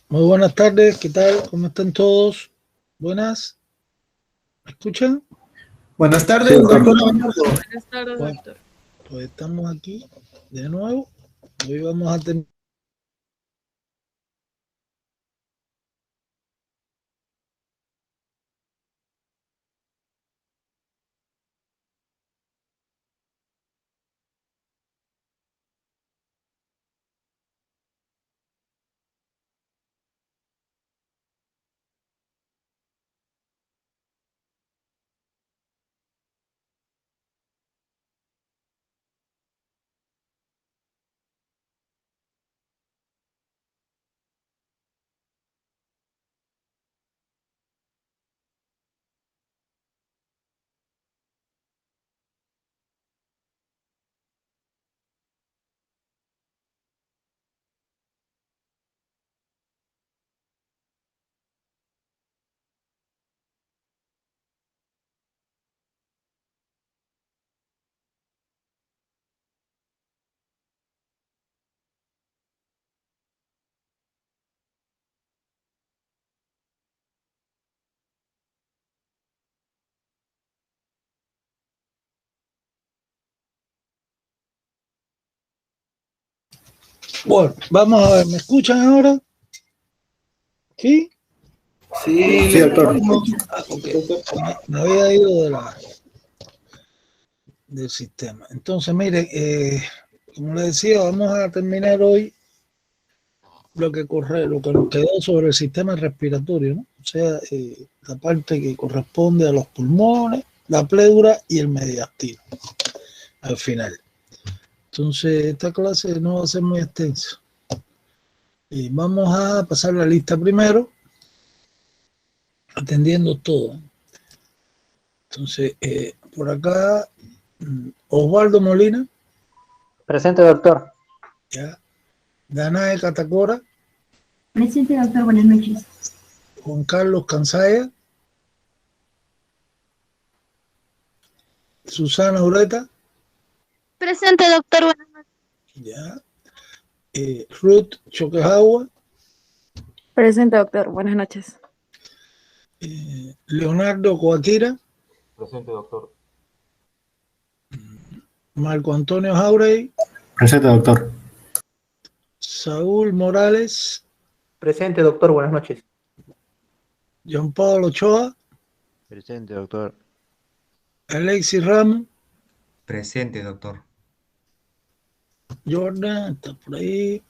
Muy buenas tardes, ¿qué tal? ¿Cómo están todos? Buenas, ¿me escuchan? Buenas Sí, tardes, doctor. doctor Abelardo. Buenas tardes, Bueno, doctor. pues estamos aquí de nuevo. Hoy vamos a tener... Bueno, vamos a ver, ¿me escuchan ahora? ¿Sí? Sí, Sí, le doctor. Ok. Me había ido del sistema. Entonces, mire, como le decía, vamos a terminar hoy lo que nos quedó sobre el sistema respiratorio, ¿no? O sea, la parte que corresponde a los pulmones, la pleura y el mediastino, al final. Entonces, esta clase no va a ser muy extensa. Y vamos a pasar la lista primero, atendiendo todo. Entonces, por acá, Osvaldo Molina, Presente, doctor. ya, Danae Catacora, Presente, doctor, buenas noches. Juan Carlos Cansaya, Susana Ureta, Presente, doctor. Buenas noches. ya, Ruth Choquejagua, Presente, doctor. Buenas noches. Leonardo Coaquira, Presente, doctor. Marco Antonio Jauregui, Presente, doctor. Saúl Morales, Presente, doctor. Buenas noches. Jean Pablo Ochoa, Presente, doctor. Alexis Ramos, presente, doctor. Jordan, está por ahí,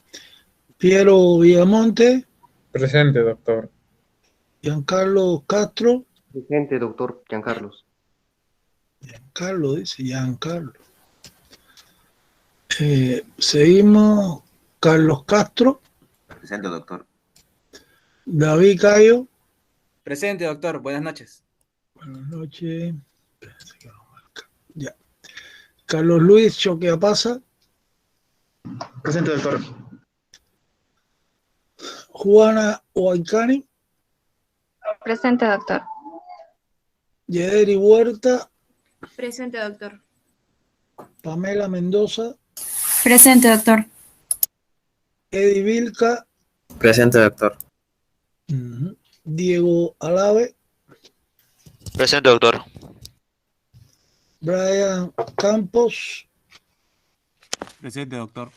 Piero Villamonte, Presente, doctor. Giancarlo Castro, Presente, doctor Giancarlos. Giancarlo dice, Giancarlo. Seguimos, Carlos Castro, Presente, doctor. David Cayo, Presente, doctor. Buenas noches. buenas noches, ya. Carlos Luis Choqueapasa, Presente, doctor. Juana Huaycani, Presente, doctor. Yederi Huerta, Presente, doctor. Pamela Mendoza, Presente, doctor. Eddie Vilca, Presente, doctor. Diego Alave, Presente, doctor. Brian Campos, Presente, doctor.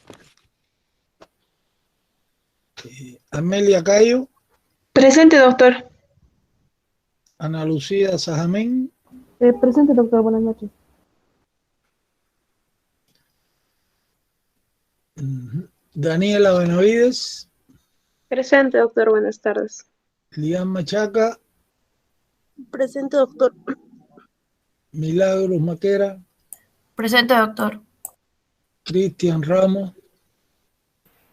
Amelia Cayo, Presente, doctor. Ana Lucía Sajamín, Presente, doctor. Buenas noches. Daniela Benavides, Presente, doctor. Buenas tardes. Lian Machaca, Presente, doctor. Milagros Maquera, Presente, doctor. Cristian Ramos,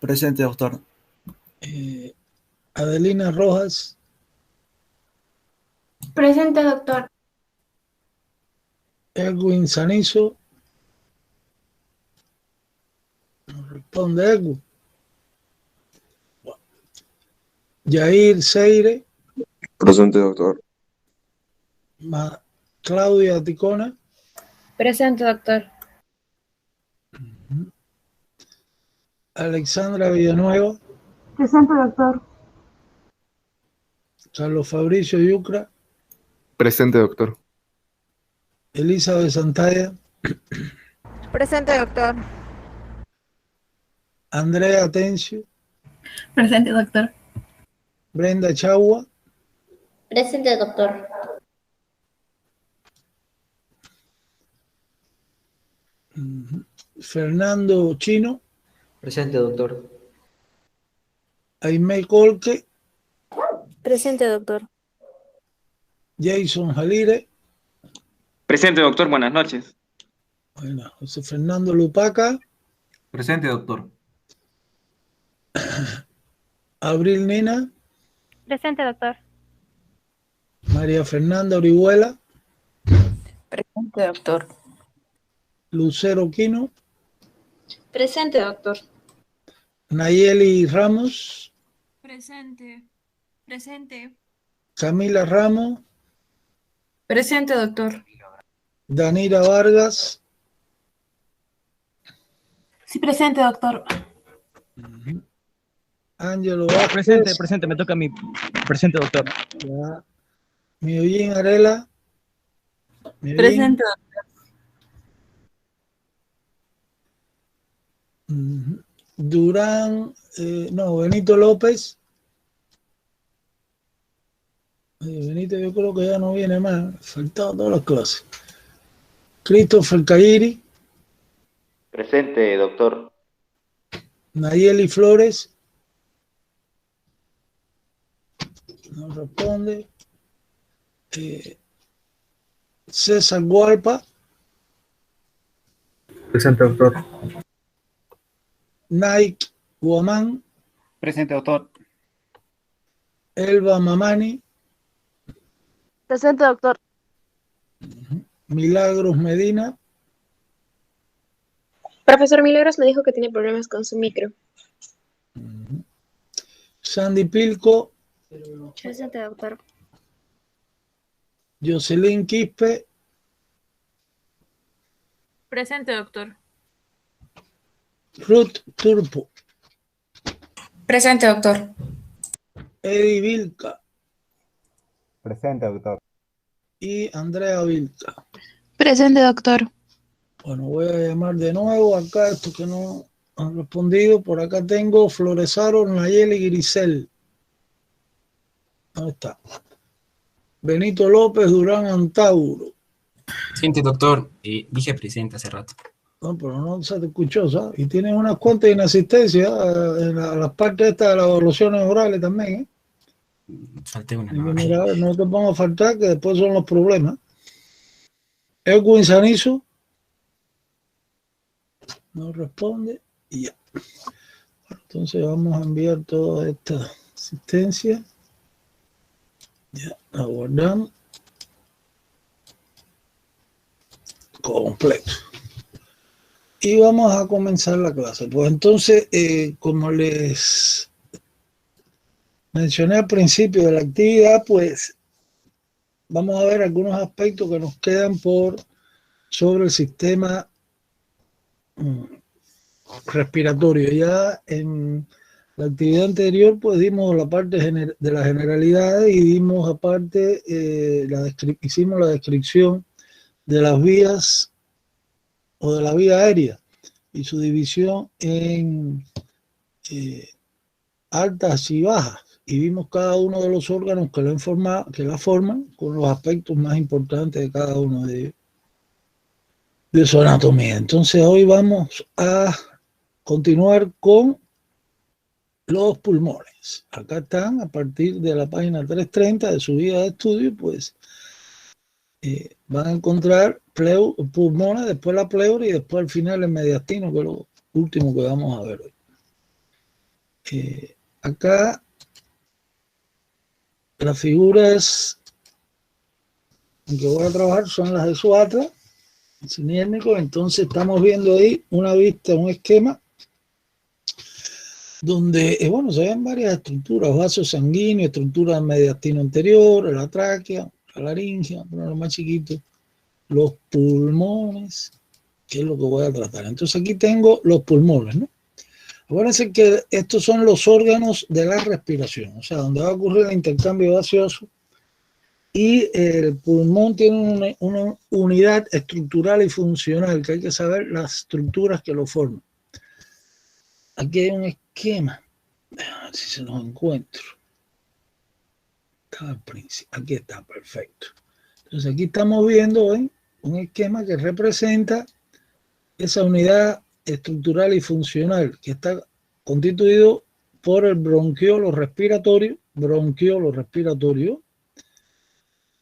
Presente, doctor. Adelina Rojas, Presente, doctor. Edwin Sanizo, no responde Edwin, Yair Seire, Presente, doctor. Claudia Ticona, Presente, doctor. Alexandra Villanueva, Presente, doctor. Carlos Fabricio Yucra, Presente, doctor. Elizabeth Santalla, Presente, doctor. Andrea Atencio, Presente, doctor. Brenda Chagua, Presente, doctor. Fernando Chino, Presente, doctor. Aimé Colque, Presente, doctor. Jason Jalire, Presente, doctor. Buenas noches. bueno, José Fernando Lupaca, Presente, doctor. Abril Nina, Presente, doctor. María Fernanda Orihuela, Presente, doctor. Lucero Quino, Presente, doctor. Nayeli Ramos, Presente. Presente. Camila Ramos, Presente, doctor. Danira Vargas, Sí, presente, doctor. Ángelo Vázquez, Presente, me toca a mí. Presente, doctor. ya, Miollín Arela, Miollín, Presente, doctor. Durán, no, Benito López. Benito yo creo que ya no viene más, faltado todas las clases. Christopher Cairi, Presente, doctor. Nayeli Flores, no responde. César Gualpa, Presente, doctor. Nike Guamán, Presente, doctor. Elba Mamani, Presente, doctor. Milagros Medina, Profesor Milagros me dijo que tiene problemas con su micro. Sandy Pilco, Presente, doctor. Jocelyn Quispe, Presente, doctor. Ruth Turpo, Presente, doctor. Eddie Vilca Presente, doctor. y Andrea Vilca. Presente, doctor. Bueno, voy a llamar de nuevo acá estos que no han respondido. Por acá tengo Floresaro, Nayeli Grisel. ¿Dónde está? Benito López Durán Antauro. Presente, doctor. Dije presente hace rato. No, pero no se te escuchó, ¿sabes? Y tienen unas cuantas inasistencias en las partes estas de las evaluaciones orales también, ¿eh? Falté una. Y que mira, no te pongas a faltar, que después son los problemas. Edwin Sanizo no responde y ya. Bueno, entonces vamos a enviar toda esta asistencia. Ya, aguardamos. Completo. Y vamos a comenzar la clase. Pues entonces, como les mencioné al principio de la actividad, pues vamos a ver algunos aspectos que nos quedan sobre el sistema respiratorio. Ya en la actividad anterior, pues dimos la parte de las generalidades y dimos aparte, hicimos la descripción de las vías o de la vía aérea y su división en altas y bajas. Y vimos cada uno de los órganos que la forman con los aspectos más importantes de cada uno de ellos, de su anatomía. Entonces hoy vamos a continuar con los pulmones. Acá están, a partir de la página 330 de su guía de estudio, pues van a encontrar pulmones, después la pleura y después al final el mediastino, que es lo último que vamos a ver hoy. Acá las figuras en que voy a trabajar son las de su atlas siniérnico. Entonces estamos viendo ahí una vista, un esquema donde, bueno, se ven varias estructuras, vasos sanguíneos, estructura del mediastino anterior, la tráquea, la laringe, lo más chiquito, los pulmones, que es lo que voy a tratar. Entonces aquí tengo los pulmones, ¿no? Acuérdense que estos son los órganos de la respiración, o sea, donde va a ocurrir el intercambio gaseoso, y el pulmón tiene una unidad estructural y funcional, que hay que saber las estructuras que lo forman. Aquí hay un esquema, a ver si se los encuentro. Aquí está, perfecto. Entonces aquí estamos viendo un esquema que representa esa unidad estructural y funcional, que está constituido por el bronquiolo respiratorio,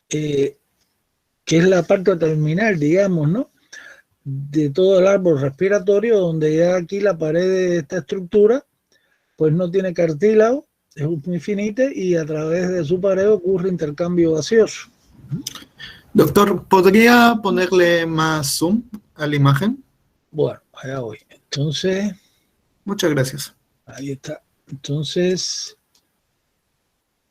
que es la parte terminal, digamos, ¿no?, de todo el árbol respiratorio, donde ya aquí la pared de esta estructura pues no tiene cartílago, es muy finita, y a través de su pared ocurre intercambio gaseoso. Doctor, ¿podría ponerle más zoom a la imagen? Bueno, allá voy. Entonces, muchas gracias. Ahí está. Entonces,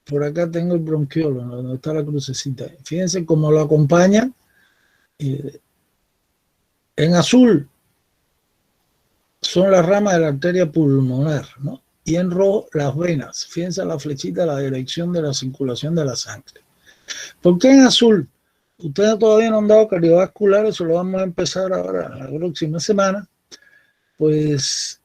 por acá tengo el bronquiolo, donde está la crucecita. Fíjense cómo lo acompaña. En azul son las ramas de la arteria pulmonar, ¿no? Y en rojo las venas. Fíjense la flechita, la dirección de la circulación de la sangre. ¿Por qué en azul? Ustedes todavía no han dado cardiovascular, eso lo vamos a empezar ahora la próxima semana. Pues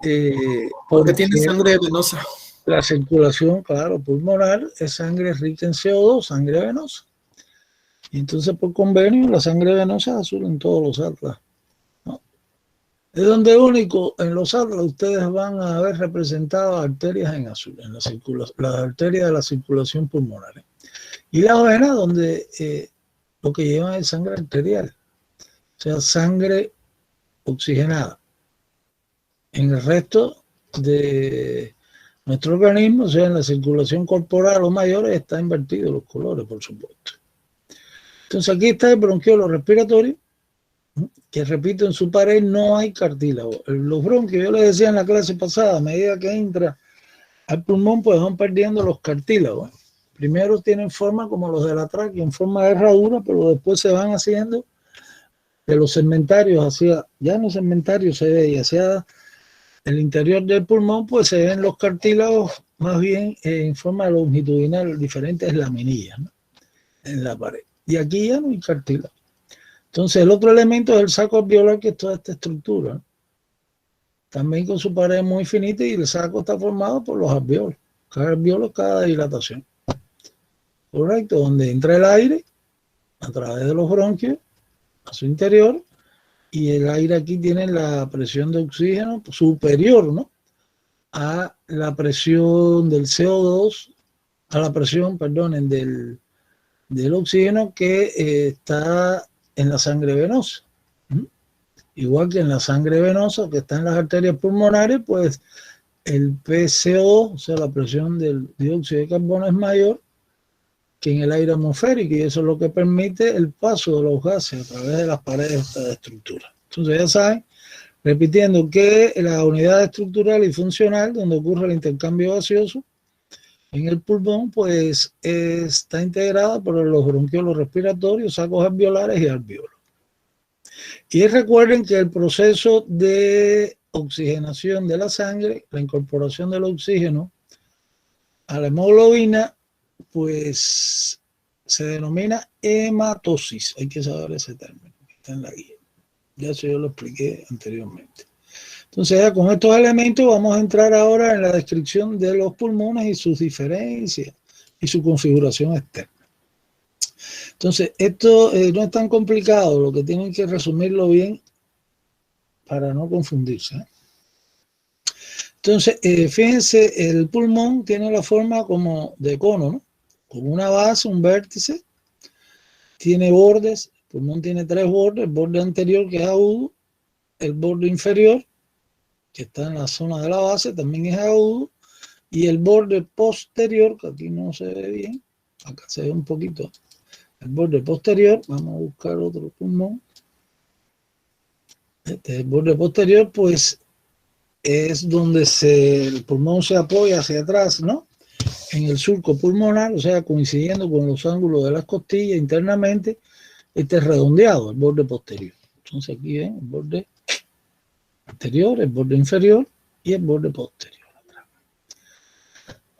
porque tiene sangre venosa. La circulación, claro, pulmonar es sangre rica en CO2, sangre venosa. Y entonces por convenio la sangre venosa es azul en todos los atlas, ¿no? Es donde único en los atlas ustedes van a ver representadas arterias en azul, en las arterias de la circulación pulmonar. Y las venas donde lo que llevan es sangre arterial, o sea, sangre oxigenada. En el resto de nuestro organismo, o sea, en la circulación corporal o mayores, está invertido los colores, por supuesto. Entonces aquí está el bronquiolo respiratorio, que repito, en su pared no hay cartílago. Los bronquios, yo les decía en la clase pasada, a medida que entra al pulmón, pues van perdiendo los cartílagos. Primero tienen forma como los de la tráquea, en forma de herradura, pero después se van haciendo de los segmentarios hacia, ya en los segmentarios se ve, y hacia el interior del pulmón, pues se ven los cartílagos más bien en forma longitudinal, diferentes laminillas, ¿no?, en la pared. Y aquí ya no hay cartílago. Entonces el otro elemento es el saco alveolar, que es toda esta estructura, ¿no?, también con su pared muy finita, y el saco está formado por los alveolos. Cada alveolo es cada dilatación. Correcto, donde entra el aire a través de los bronquios a su interior, y el aire aquí tiene la presión de oxígeno superior, ¿no?, a la presión del CO2, a la presión, perdonen, del oxígeno que está en la sangre venosa. Igual que en la sangre venosa que está en las arterias pulmonares, pues el PCO2, o sea, la presión del dióxido de carbono, es mayor que en el aire atmosférico, y eso es lo que permite el paso de los gases a través de las paredes de esta estructura. Entonces ya saben, repitiendo, que la unidad estructural y funcional donde ocurre el intercambio gaseoso en el pulmón, pues está integrada por los bronquiolos respiratorios, sacos alveolares y alveolos. Y recuerden que el proceso de oxigenación de la sangre, la incorporación del oxígeno a la hemoglobina, pues se denomina hematosis. Hay que saber ese término, está en la guía. Ya eso yo lo expliqué anteriormente. Entonces ya con estos elementos vamos a entrar ahora en la descripción de los pulmones y sus diferencias y su configuración externa. Entonces esto no es tan complicado, lo que tienen que resumirlo bien para no confundirse, ¿eh? Entonces, fíjense, el pulmón tiene la forma como de cono, ¿no?, con una base, un vértice, tiene bordes. El pulmón tiene 3 bordes: el borde anterior, que es agudo, el borde inferior, que está en la zona de la base, también es agudo, y el borde posterior, que aquí no se ve bien, acá se ve un poquito, el borde posterior. Vamos a buscar otro pulmón. Este es el borde posterior, pues es donde el pulmón se apoya hacia atrás, ¿no?, en el surco pulmonar, o sea, coincidiendo con los ángulos de las costillas internamente. Este es redondeado, el borde posterior. Entonces aquí ven el borde anterior, el borde inferior, y el borde posterior.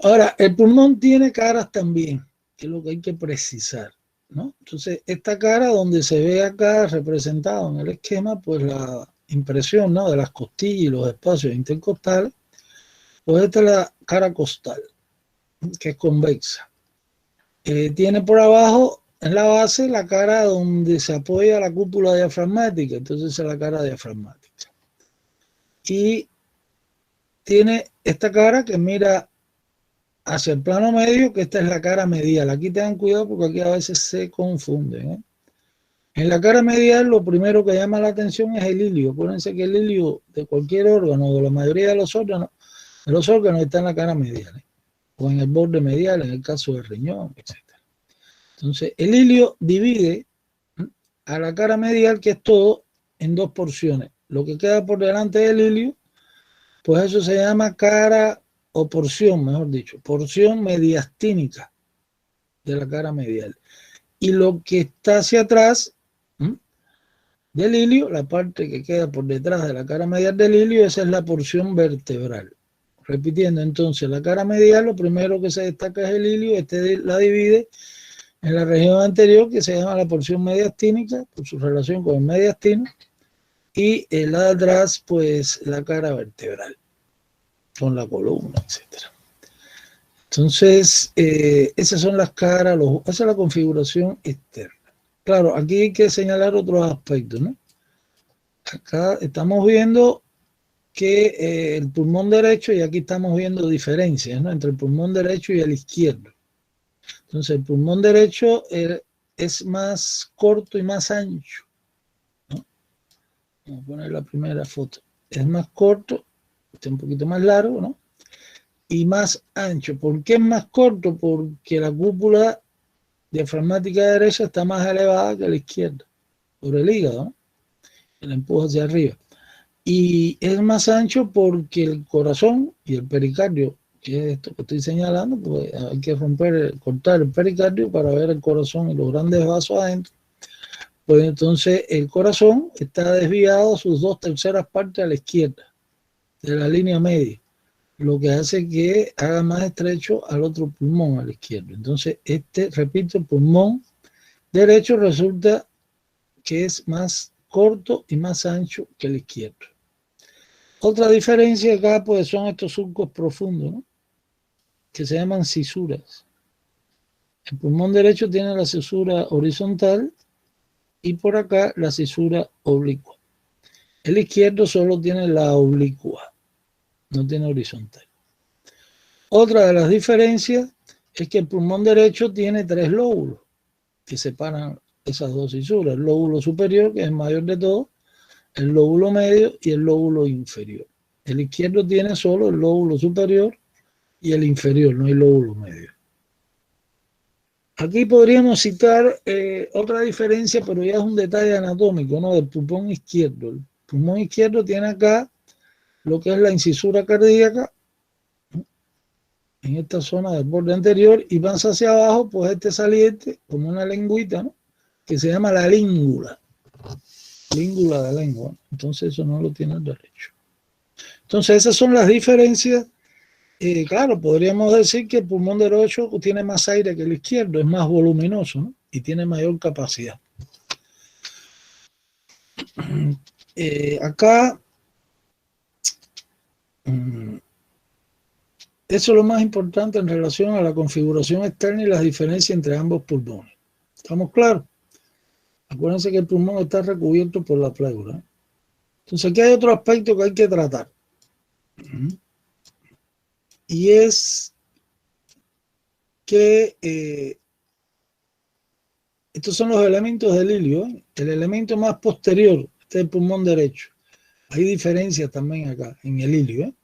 Ahora, el pulmón tiene caras también, que es lo que hay que precisar, ¿no? Entonces, esta cara donde se ve acá representado en el esquema, pues la impresión, ¿no?, de las costillas y los espacios intercostales, pues esta es la cara costal, que es convexa. Tiene por abajo, en la base, la cara donde se apoya la cúpula diafragmática, entonces es la cara diafragmática. Y tiene esta cara que mira hacia el plano medio, que esta es la cara medial. Aquí tengan cuidado porque aquí a veces se confunden, ¿eh? En la cara medial lo primero que llama la atención es el ilio. Acuérdense que el ilio de cualquier órgano, de la mayoría de los órganos está en la cara medial, ¿eh?, o en el borde medial, en el caso del riñón, etc. Entonces, el ilio divide a la cara medial, que es todo, en dos porciones. Lo que queda por delante del ilio, pues eso se llama cara, o porción, mejor dicho, porción mediastínica de la cara medial. Y lo que está hacia atrás del ilio, la parte que queda por detrás de la cara medial del ilio, esa es la porción vertebral. Repitiendo, entonces, la cara medial, lo primero que se destaca es el ilio, la divide en la región anterior, que se llama la porción mediastínica, por su relación con el mediastino, y la de atrás, pues, la cara vertebral, con la columna, etc. Entonces, esas son las caras, esa es la configuración externa. Claro, aquí hay que señalar otros aspectos, ¿no? Acá estamos viendo que el pulmón derecho, y aquí estamos viendo diferencias, ¿no?, entre el pulmón derecho y el izquierdo. Entonces, el pulmón derecho es más corto y más ancho, ¿no? Vamos a poner la primera foto. Es más corto, está un poquito más largo, ¿no?, y más ancho. ¿Por qué es más corto? Porque la cúpula diafragmática derecha está más elevada que la izquierda, por el hígado, ¿no?, que la empuja hacia arriba. Y es más ancho porque el corazón y el pericardio, que es esto que estoy señalando, pues hay que cortar el pericardio para ver el corazón y los grandes vasos adentro. Pues entonces el corazón está desviado sus 2/3 partes a la izquierda de la línea media, lo que hace que haga más estrecho al otro pulmón, al izquierdo. Entonces repito, el pulmón derecho resulta que es más corto y más ancho que el izquierdo. Otra diferencia acá, pues, son estos surcos profundos, ¿no?, que se llaman cisuras. El pulmón derecho tiene la cisura horizontal y por acá la cisura oblicua. El izquierdo solo tiene la oblicua, no tiene horizontal. Otra de las diferencias es que el pulmón derecho tiene 3 lóbulos que separan esas dos cisuras. El lóbulo superior, que es el mayor de todos, el lóbulo medio y el lóbulo inferior. El izquierdo tiene solo el lóbulo superior y el inferior, no hay lóbulo medio. Aquí podríamos citar otra diferencia, pero ya es un detalle anatómico, ¿no?, del pulmón izquierdo. El pulmón izquierdo tiene acá lo que es la incisura cardíaca, ¿no?, en esta zona del borde anterior, y más hacia abajo, pues este saliente, como una lengüita, ¿no?, que se llama la língula. Língula de lengua. Entonces eso no lo tiene el derecho. Entonces esas son las diferencias. Claro, podríamos decir que el pulmón derecho tiene más aire que el izquierdo, es más voluminoso, ¿no?, y tiene mayor capacidad. Acá, eso es lo más importante en relación a la configuración externa y las diferencias entre ambos pulmones. ¿Estamos claros? Acuérdense que el pulmón está recubierto por la pleura. Entonces aquí hay otro aspecto que hay que tratar. Y es que estos son los elementos del ilio, ¿eh? El elemento más posterior, este es el pulmón derecho. Hay diferencias también acá, en el ilio, ¿eh?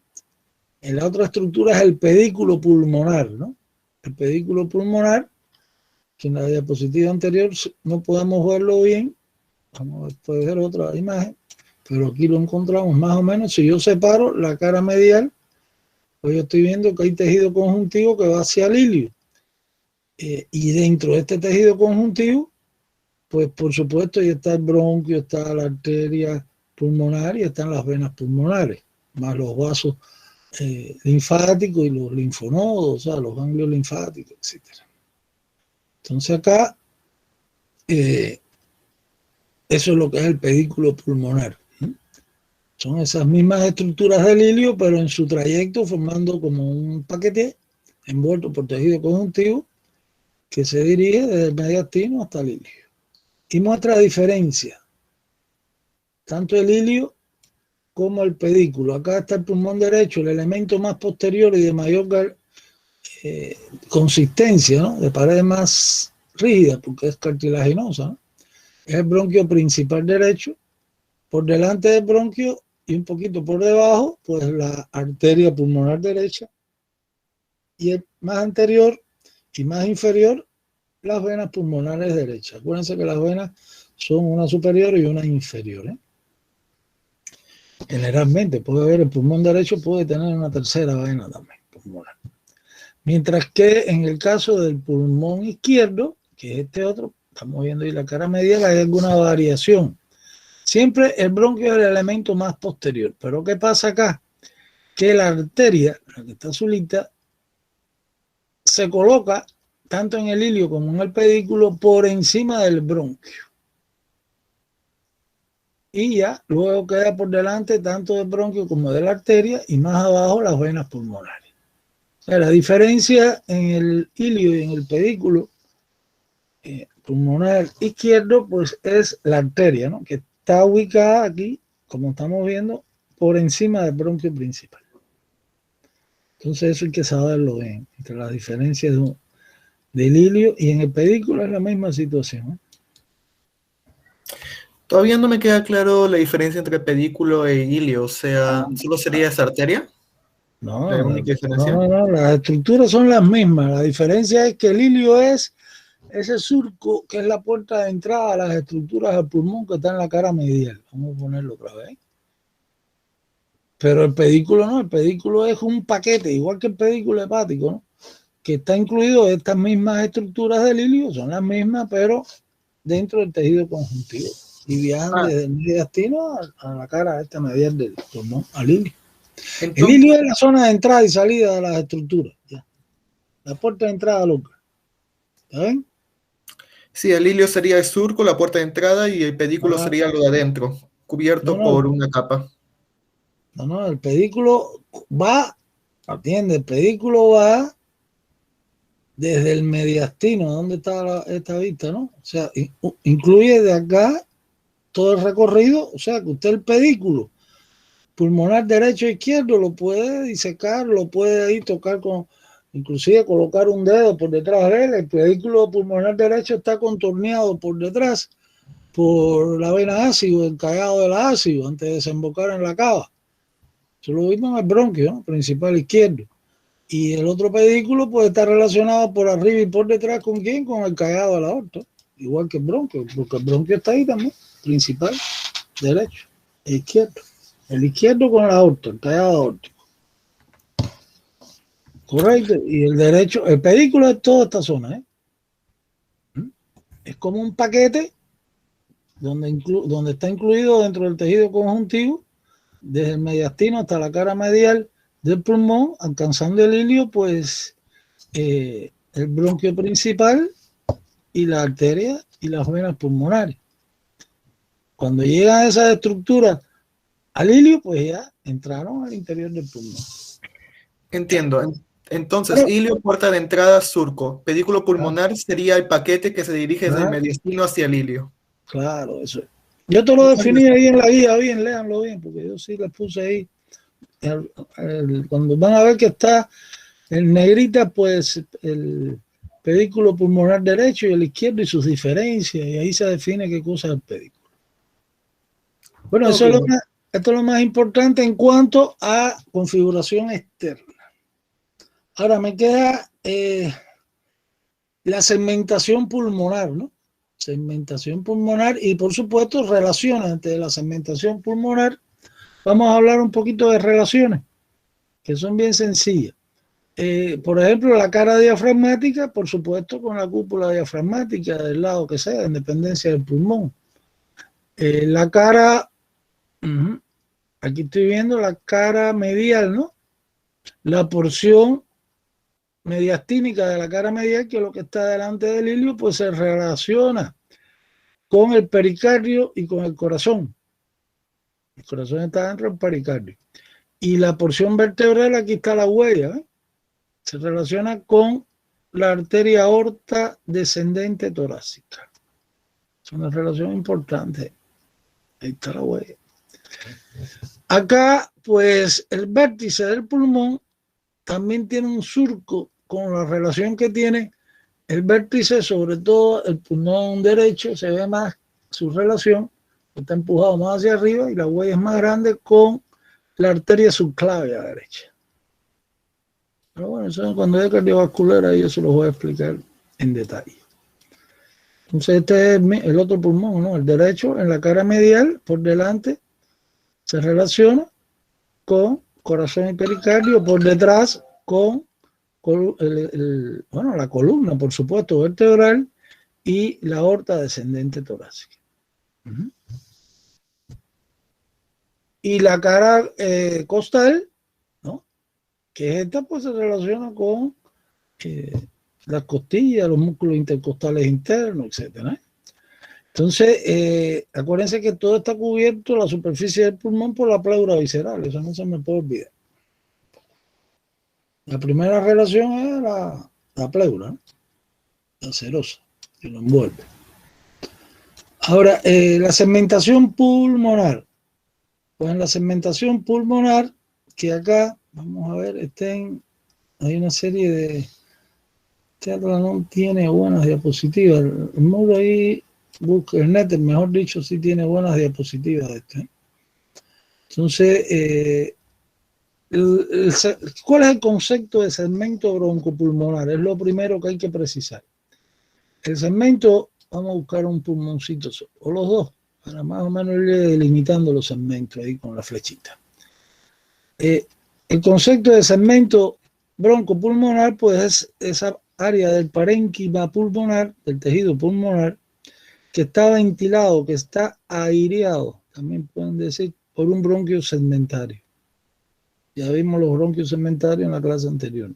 En la otra estructura es el pedículo pulmonar, ¿no? El pedículo pulmonar, que en la diapositiva anterior no podemos verlo bien. Vamos a ver otra imagen, pero aquí lo encontramos más o menos. Si yo separo la cara medial, pues yo estoy viendo que hay tejido conjuntivo que va hacia el ilio. Y dentro de este tejido conjuntivo, pues por supuesto ya está el bronquio, está la arteria pulmonar y están las venas pulmonares. más los vasos linfáticos y los linfonodos, o sea, los ganglios linfáticos, etcétera. Entonces acá, eso es lo que es el pedículo pulmonar. Son esas mismas estructuras del ilio, pero en su trayecto formando como un paquete envuelto por tejido conjuntivo que se dirige desde el mediastino hasta el ilio. Y muestra diferencia, tanto el ilio como el pedículo. Acá está el pulmón derecho, el elemento más posterior y de mayor consistencia, ¿no? De pared más rígida, porque es cartilaginosa, ¿no? Es el bronquio principal derecho. Por delante del bronquio y un poquito por debajo, pues la arteria pulmonar derecha. Y el más anterior y más inferior, las venas pulmonares derechas. Acuérdense que las venas son una superior y una inferior, ¿eh? Generalmente puede haber el pulmón derecho, puede tener una tercera vena también pulmonar. Mientras que en el caso del pulmón izquierdo, que es este otro, estamos viendo ahí la cara medial, hay alguna variación. Siempre el bronquio es el elemento más posterior. Pero ¿qué pasa acá? Que la arteria, la que está azulita, se coloca tanto en el ilio como en el pedículo por encima del bronquio. Y ya luego queda por delante tanto del bronquio como de la arteria y más abajo las venas pulmonares. O sea, la diferencia en el ilio y en el pedículo pulmonar izquierdo, pues es la arteria, ¿no? Que está ubicada aquí, como estamos viendo, por encima del bronquio principal. Entonces eso hay que saberlo bien, entre las diferencias del ilio y en el pedículo es la misma situación, ¿eh? Todavía no me queda claro la diferencia entre pedículo e ilio, o sea, ¿solo sería esa arteria? No, ¿La única diferencia? no, las estructuras son las mismas. La diferencia es que el ilio es ese surco que es la puerta de entrada a las estructuras del pulmón que está en la cara medial. Vamos a ponerlo otra vez. Pero el pedículo no, el pedículo es un paquete, igual que el pedículo hepático, ¿no? Que está incluido en estas mismas estructuras del ilio, son las mismas, pero dentro del tejido conjuntivo. Y viajan desde el mediastino a la cara esta medial del pulmón, al ilio. Entonces, el ilio es la zona de entrada y salida de las estructuras, ya. La puerta de entrada loca. ¿Está bien? Sí, el ilio sería el surco, la puerta de entrada, y el pedículo sería lo de adentro, cubierto por una capa. No, el pedículo va, atiende, el pedículo va desde el mediastino, donde está esta vista, ¿no? O sea, incluye de acá todo el recorrido, o sea, que usted el pedículo pulmonar derecho e izquierdo lo puede disecar, lo puede ahí tocar con, inclusive colocar un dedo por detrás de él. El pedículo pulmonar derecho está contorneado por detrás por la vena ácido, el callado del ácido, antes de desembocar en la cava. Eso lo vimos en el bronquio, ¿no? Principal izquierdo. Y el otro pedículo puede estar relacionado por arriba y por detrás ¿con quién? Con el callado de la aorta, igual que el bronquio, porque el bronquio está ahí también, principal, derecho e izquierdo. El izquierdo con la aorta, el callado aórtico. Correcto. Y el derecho, el pedículo es toda esta zona, ¿eh? Es como un paquete donde está incluido dentro del tejido conjuntivo, desde el mediastino hasta la cara medial del pulmón, alcanzando el ilio, pues el bronquio principal y la arteria y las venas pulmonares. Cuando llegan esas estructuras al ilio, pues ya entraron al interior del pulmón. Entiendo. Entonces, ilio, puerta de entrada, surco. Pedículo pulmonar sería el paquete que se dirige desde el mediastino hacia el ilio. Claro, eso es. Yo te lo definí ahí en la guía, bien, léanlo bien, porque yo sí les puse ahí. Cuando van a ver que está en negrita, pues el pedículo pulmonar derecho y el izquierdo y sus diferencias, y ahí se define qué cosa es el pedículo. Bueno, eso es esto es lo más importante en cuanto a configuración externa. Ahora me queda la segmentación pulmonar, ¿no? Segmentación pulmonar y por supuesto relaciones entre la segmentación pulmonar. Vamos a hablar un poquito de relaciones que son bien sencillas. Por ejemplo, la cara diafragmática, por supuesto, con la cúpula diafragmática del lado que sea, en dependencia del pulmón. La cara aquí estoy viendo la cara medial, ¿no? La porción mediastínica de la cara medial, que es lo que está delante del ilio, pues se relaciona con el pericardio y con el corazón. El corazón está dentro del pericardio. Y la porción vertebral, aquí está la huella, ¿eh? Se relaciona con la arteria aorta descendente torácica. Es una relación importante. Ahí está la huella. Acá, pues, el vértice del pulmón también tiene un surco con la relación que tiene el vértice, sobre todo el pulmón derecho, se ve más su relación, está empujado más hacia arriba y la huella es más grande con la arteria subclavia derecha. Pero bueno, eso cuando es cardiovascular, ahí yo se lo voy a explicar en detalle. Entonces este es el otro pulmón, ¿no? El derecho en la cara medial, por delante, se relaciona con corazón y pericardio, por detrás con la columna, por supuesto, vertebral y la aorta descendente torácica. Y la cara costal, ¿no? Que es esta, pues se relaciona con las costillas, los músculos intercostales internos, etcétera. Entonces, acuérdense que todo está cubierto, la superficie del pulmón, por la pleura visceral, eso no se me puede olvidar. La primera relación es la pleura, ¿no? La serosa, que lo envuelve. Ahora, la segmentación pulmonar. Pues en la segmentación pulmonar, que acá, vamos a ver, hay una serie de... Este no tiene buenas diapositivas. El módulo ahí, el net, mejor dicho, sí tiene buenas diapositivas de este. Entonces, ¿cuál es el concepto de segmento broncopulmonar? Es lo primero que hay que precisar. El segmento, vamos a buscar un pulmoncito, o los dos, para más o menos ir delimitando los segmentos ahí con la flechita. El concepto de segmento broncopulmonar, pues es esa área del parénquima pulmonar, del tejido pulmonar, que está ventilado, que está aireado, también pueden decir, por un bronquio segmentario. Ya vimos los bronquios segmentarios en la clase anterior.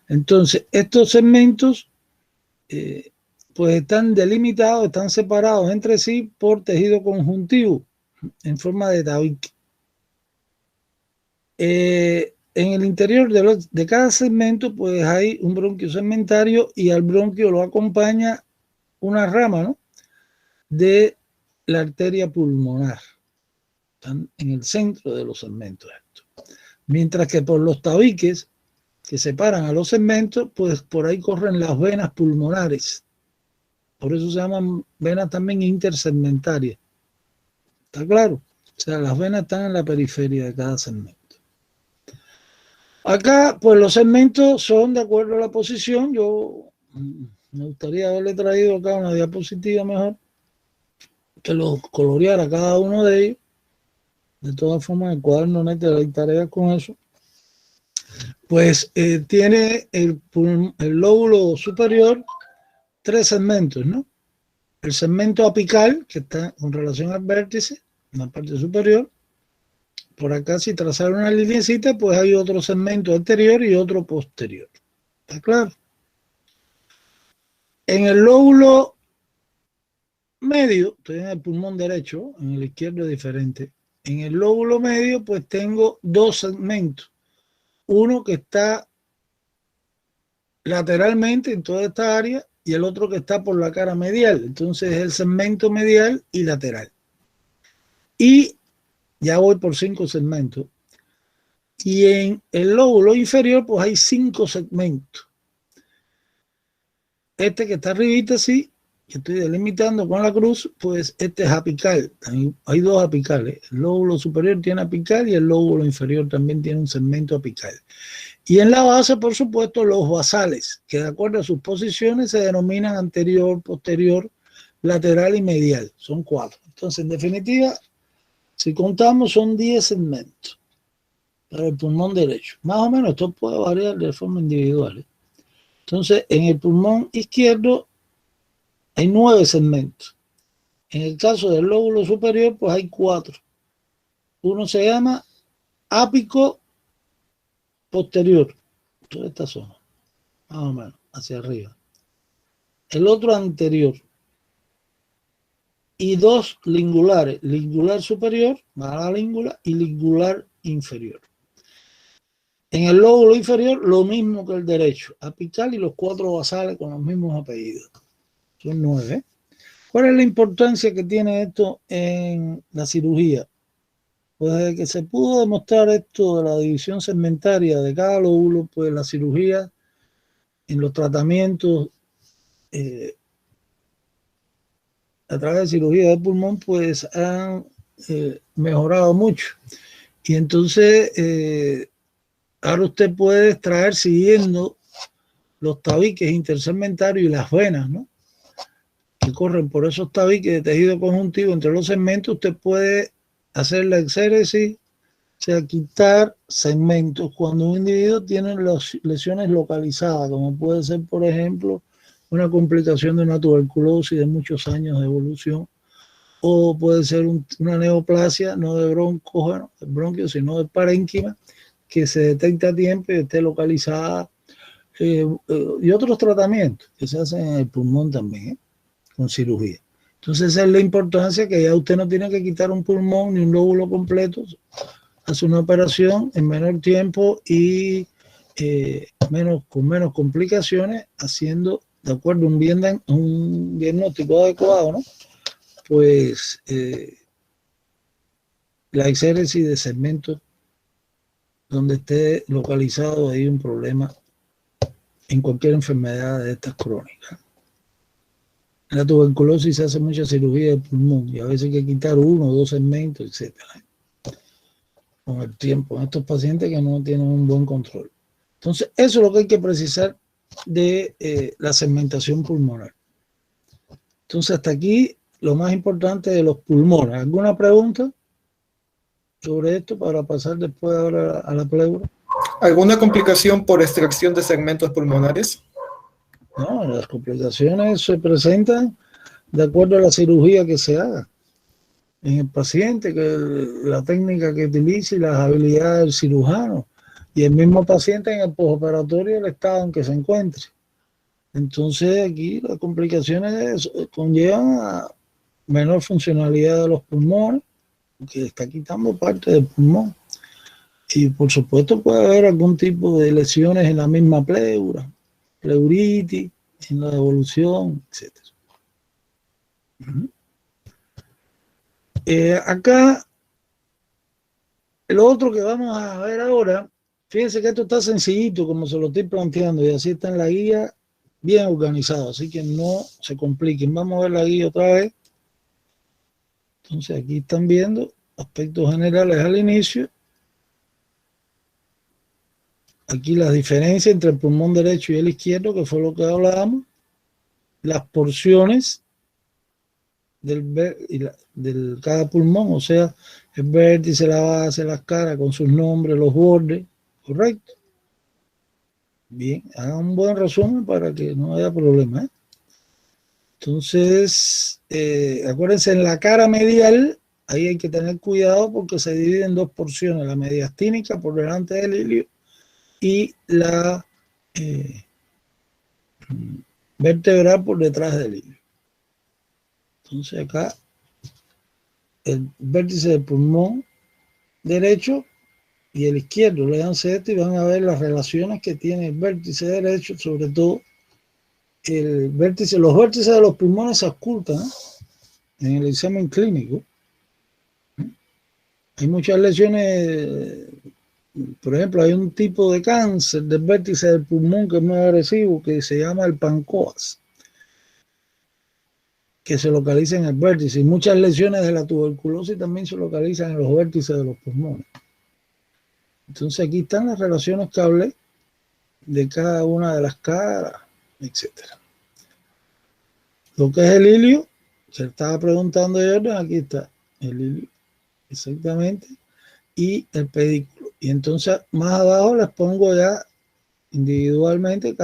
Entonces, estos segmentos pues están delimitados, están separados entre sí por tejido conjuntivo en forma de tabique. En el interior de cada segmento pues hay un bronquio segmentario y al bronquio lo acompaña una rama, ¿no?, de la arteria pulmonar. Están en el centro de los segmentos estos. Mientras que por los tabiques que separan a los segmentos, pues por ahí corren las venas pulmonares. Por eso se llaman venas también intersegmentarias. ¿Está claro? O sea, las venas están en la periferia de cada segmento. Acá, pues los segmentos son de acuerdo a la posición. Yo me gustaría haberle traído acá una diapositiva mejor, que los coloreara cada uno de ellos. De todas formas, el cuaderno net hay tareas con eso. Pues tiene el lóbulo superior 3 segmentos, ¿no? El segmento apical, que está con relación al vértice, en la parte superior. Por acá, si trazar una linecita, pues hay otro segmento anterior y otro posterior. ¿Está claro? En el lóbulo medio, estoy en el pulmón derecho, en el izquierdo es diferente. En el lóbulo medio, pues tengo 2 segmentos. Uno que está lateralmente en toda esta área y el otro que está por la cara medial. Entonces es el segmento medial y lateral. Y ya voy por 5 segmentos. Y en el lóbulo inferior, pues hay 5 segmentos. Este que está arribita, sí, que estoy delimitando con la cruz, pues este es apical. Hay 2 apicales. El lóbulo superior tiene apical y el lóbulo inferior también tiene un segmento apical. Y en la base, por supuesto, los basales, que de acuerdo a sus posiciones se denominan anterior, posterior, lateral y medial. Son 4. Entonces, en definitiva, si contamos, son 10 segmentos para el pulmón derecho. Más o menos, esto puede variar de forma individual. Entonces, en el pulmón izquierdo hay 9 segmentos. En el caso del lóbulo superior, pues hay 4. Uno se llama ápico posterior, toda esta zona, más o menos, hacia arriba. El otro anterior. Y dos lingulares, lingular superior, más la língula, y lingular inferior. En el lóbulo inferior, lo mismo que el derecho, apical y los 4 basales con los mismos apellidos. Son 9. ¿Cuál es la importancia que tiene esto en la cirugía? Pues desde que se pudo demostrar esto de la división segmentaria de cada lóbulo, pues la cirugía en los tratamientos a través de cirugía de pulmón, pues han mejorado mucho. Y entonces, ahora usted puede extraer siguiendo los tabiques intersegmentarios y las venas, ¿no?, que corren por esos tabiques de tejido conjuntivo entre los segmentos. Usted puede hacer la exéresis, o sea, quitar segmentos cuando un individuo tiene las lesiones localizadas, como puede ser, por ejemplo, una complicación de una tuberculosis de muchos años de evolución, o puede ser una neoplasia, no de bronquio, sino de parénquima, que se detecta a tiempo y esté localizada, y otros tratamientos que se hacen en el pulmón también, con cirugía. Entonces esa es la importancia, que ya usted no tiene que quitar un pulmón ni un lóbulo completo, hace una operación en menor tiempo y con menos complicaciones, haciendo de acuerdo a un diagnóstico adecuado, ¿no?, pues la exéresis de segmentos donde esté localizado ahí un problema en cualquier enfermedad de estas crónicas. En la tuberculosis se hace mucha cirugía de pulmón y a veces hay que quitar 1 o 2 segmentos, etcétera, con el tiempo, en estos pacientes que no tienen un buen control. Entonces, eso es lo que hay que precisar de la segmentación pulmonar. Entonces, hasta aquí lo más importante de los pulmones. ¿Alguna pregunta sobre esto para pasar después ahora a la pleura? ¿Alguna complicación por extracción de segmentos pulmonares? No, las complicaciones se presentan de acuerdo a la cirugía que se haga en el paciente, que la técnica que utilice y las habilidades del cirujano, y el mismo paciente en el postoperatorio, el estado en que se encuentre. Entonces aquí las complicaciones conllevan a menor funcionalidad de los pulmones, que está quitando parte del pulmón. Y por supuesto puede haber algún tipo de lesiones en la misma pleura, pleuritis, en la devolución, etc. Acá, lo otro que vamos a ver ahora, fíjense que esto está sencillito como se lo estoy planteando, y así está en la guía, bien organizado, así que no se compliquen. Vamos a ver la guía otra vez. Entonces aquí están viendo aspectos generales al inicio. Aquí las diferencias entre el pulmón derecho y el izquierdo, que fue lo que hablábamos. Las porciones del cada pulmón, o sea, el vértice, la base, las caras con sus nombres, los bordes, ¿correcto? Bien, hagan un buen resumen para que no haya problema, ¿eh? Entonces, acuérdense, en la cara medial, ahí hay que tener cuidado porque se divide en 2 porciones, la mediastínica por delante del ilio y la vertebral por detrás del ilio. Entonces acá el vértice del pulmón derecho y el izquierdo, léanse esto y van a ver las relaciones que tiene el vértice derecho, sobre todo los vértices de los pulmones se ocultan, ¿eh?, en el examen clínico. Hay muchas lesiones, por ejemplo, hay un tipo de cáncer del vértice del pulmón que es muy agresivo, que se llama el pancoas, que se localiza en el vértice, y muchas lesiones de la tuberculosis también se localizan en los vértices de los pulmones. Entonces aquí están las relaciones que hablé de cada una de las caras, etcétera. Lo que es el ilio, se estaba preguntando Jordan, aquí está el ilio, exactamente, y el pedículo. Y entonces más abajo les pongo ya individualmente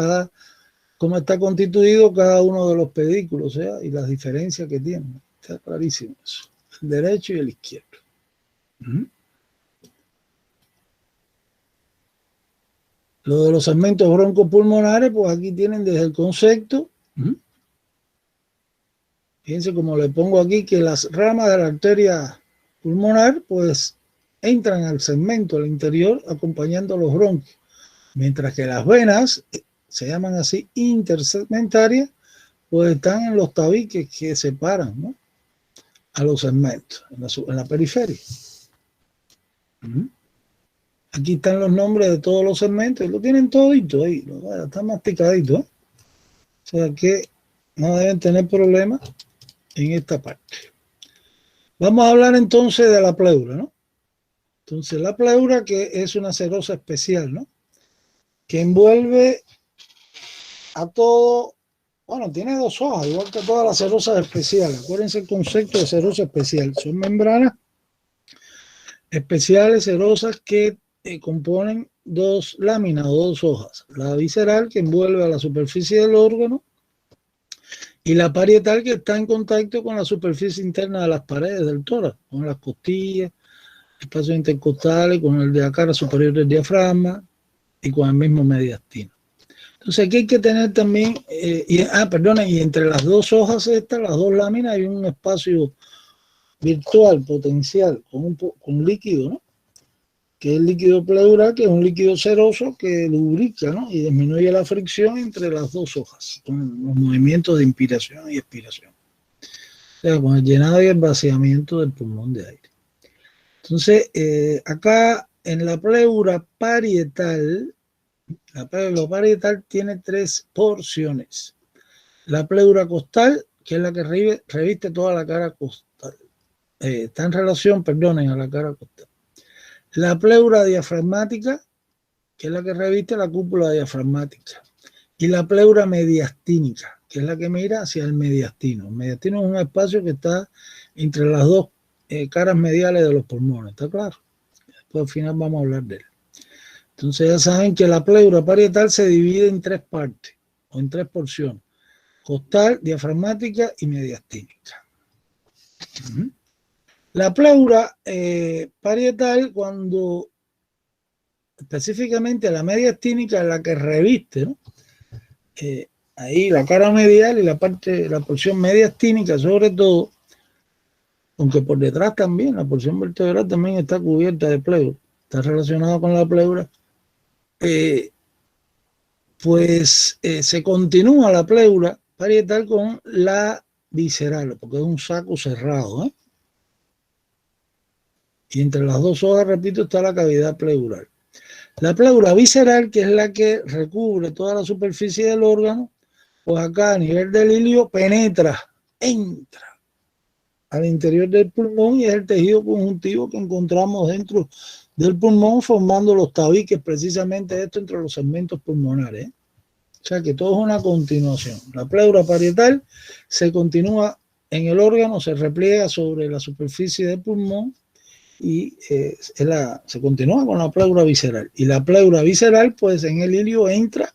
cómo está constituido cada uno de los pedículos, o sea, y las diferencias que tienen. Está clarísimo eso, el derecho y el izquierdo. Lo de los segmentos broncopulmonares, pues aquí tienen desde el concepto. Fíjense como le pongo aquí que las ramas de la arteria pulmonar, pues entran al segmento, al interior, acompañando a los bronquios. Mientras que las venas, se llaman así intersegmentarias, pues están en los tabiques que separan, ¿no?, a los segmentos, en la periferia. Aquí están los nombres de todos los segmentos, lo tienen todito ahí, está masticadito, ¿eh? O sea que no deben tener problemas en esta parte. Vamos a hablar entonces de la pleura, ¿no? Entonces la pleura, que es una serosa especial, ¿no?, que envuelve a todo, bueno, tiene dos hojas, igual que todas las serosas especiales. Acuérdense el concepto de serosa especial. Son membranas especiales serosas que componen dos láminas o dos hojas. La visceral, que envuelve a la superficie del órgano, y la parietal, que está en contacto con la superficie interna de las paredes del tórax, con las costillas, espacios intercostales, con el de la cara superior del diafragma y con el mismo mediastino. Entonces aquí hay que tener también, y entre las dos hojas estas, las dos láminas, hay un espacio virtual, potencial, con líquido, ¿no?, que es el líquido pleural, que es un líquido seroso que lubrica, ¿no?, y disminuye la fricción entre las dos hojas, con los movimientos de inspiración y expiración. O sea, con el llenado y el vaciamiento del pulmón de aire. Entonces, acá en la pleura parietal, la pleura parietal tiene tres porciones. La pleura costal, que es la que reviste toda la cara costal. Está en relación, perdonen, a la cara costal. La pleura diafragmática, que es la que reviste la cúpula diafragmática. Y la pleura mediastínica, que es la que mira hacia el mediastino. El mediastino es un espacio que está entre las dos caras mediales de los pulmones, ¿está claro? Después al final vamos a hablar de él. Entonces ya saben que la pleura parietal se divide en tres partes, o en tres porciones: costal, diafragmática y mediastínica. La pleura parietal, cuando específicamente la mediastínica es la que reviste, ¿no?, ahí la cara medial y la porción mediastínica sobre todo, aunque por detrás también, la porción vertebral también está cubierta de pleura, está relacionada con la pleura, se continúa la pleura parietal con la visceral, porque es un saco cerrado, ¿eh? Y entre las dos hojas, repito, está la cavidad pleural. La pleura visceral, que es la que recubre toda la superficie del órgano, pues acá a nivel del ilio entra al interior del pulmón, y es el tejido conjuntivo que encontramos dentro del pulmón, formando los tabiques, precisamente esto entre los segmentos pulmonares, ¿eh? O sea que todo es una continuación. La pleura parietal se continúa en el órgano, se repliega sobre la superficie del pulmón y se continúa con la pleura visceral. Y la pleura visceral, pues en el ilio entra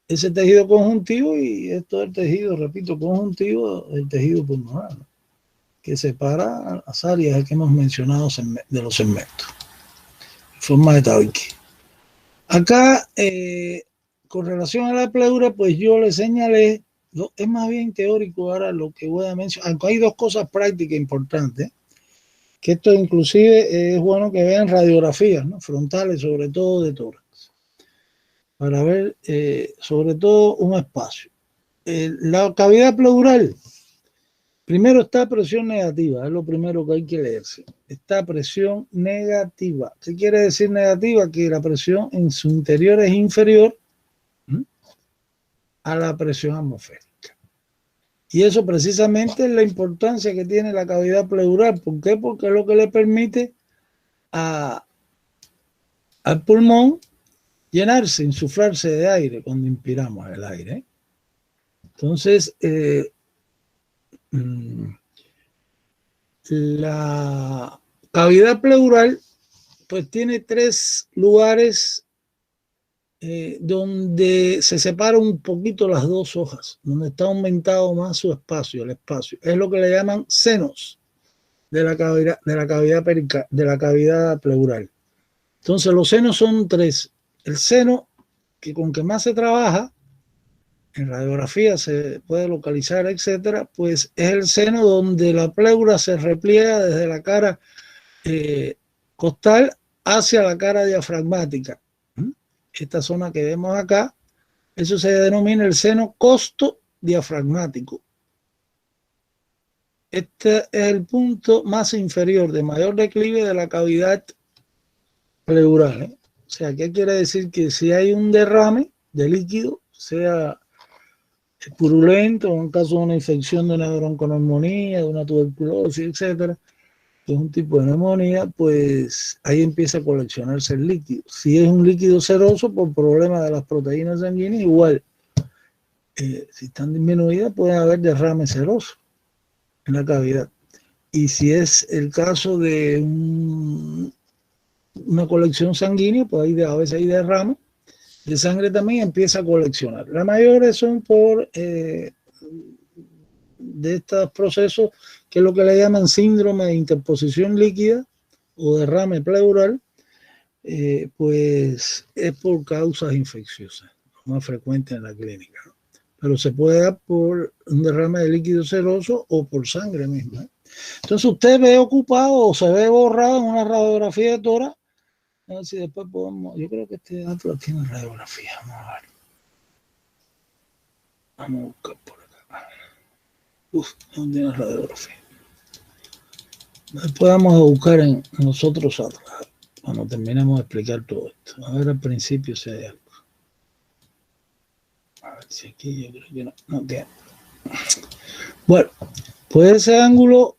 ese tejido conjuntivo, y esto es el tejido, repito, conjuntivo del tejido pulmonar, ¿no?, que separa las áreas que hemos mencionado de los segmentos, en forma de tabique. Acá, con relación a la pleura, pues yo le señalé, es más bien teórico ahora lo que voy a mencionar, aunque hay dos cosas prácticas importantes, que esto inclusive es bueno que vean radiografías, ¿no?, frontales, sobre todo de tórax, para ver sobre todo un espacio. La cavidad pleural, primero está presión negativa, es lo primero que hay que leerse. Está presión negativa. ¿Qué quiere decir negativa? Que la presión en su interior es inferior a la presión atmosférica. Y eso precisamente es la importancia que tiene la cavidad pleural. ¿Por qué? Porque es lo que le permite al pulmón llenarse, insuflarse de aire cuando inspiramos el aire. Entonces, la cavidad pleural pues tiene tres lugares donde se separan un poquito las dos hojas, donde está aumentado más su espacio, el espacio. Es lo que le llaman senos de la cavidad pleural. Entonces los senos son tres: el seno que con que más se trabaja, en radiografía se puede localizar, etcétera, pues es el seno donde la pleura se repliega desde la cara costal hacia la cara diafragmática. Esta zona que vemos acá, eso se denomina el seno costo-diafragmático. Este es el punto más inferior, de mayor declive de la cavidad pleural. O sea, ¿qué quiere decir? Que si hay un derrame de líquido, sea purulento, en caso de una infección de una bronconeumonía, de una tuberculosis, etcétera, que es un tipo de neumonía, pues ahí empieza a coleccionarse el líquido. Si es un líquido seroso por problema de las proteínas sanguíneas, igual, si están disminuidas, puede haber derrame seroso en la cavidad. Y si es el caso de una colección sanguínea, pues a veces hay derrame de sangre también, empieza a coleccionar. Las mayores son por de estos procesos, que es lo que le llaman síndrome de interposición líquida o derrame pleural, pues es por causas infecciosas, más frecuente en la clínica, ¿no? Pero se puede dar por un derrame de líquido seroso o por sangre misma. Entonces usted ve ocupado o se ve borrado en una radiografía de tórax. A ver si después podemos, yo creo que este dato lo tiene radiografía, vamos a ver. Vamos a buscar por acá. No tiene radiografía. Después vamos a buscar en nosotros atrás, cuando terminemos de explicar todo esto. A ver al principio si hay algo. A ver si aquí yo creo que no tiene. Bueno, pues ese ángulo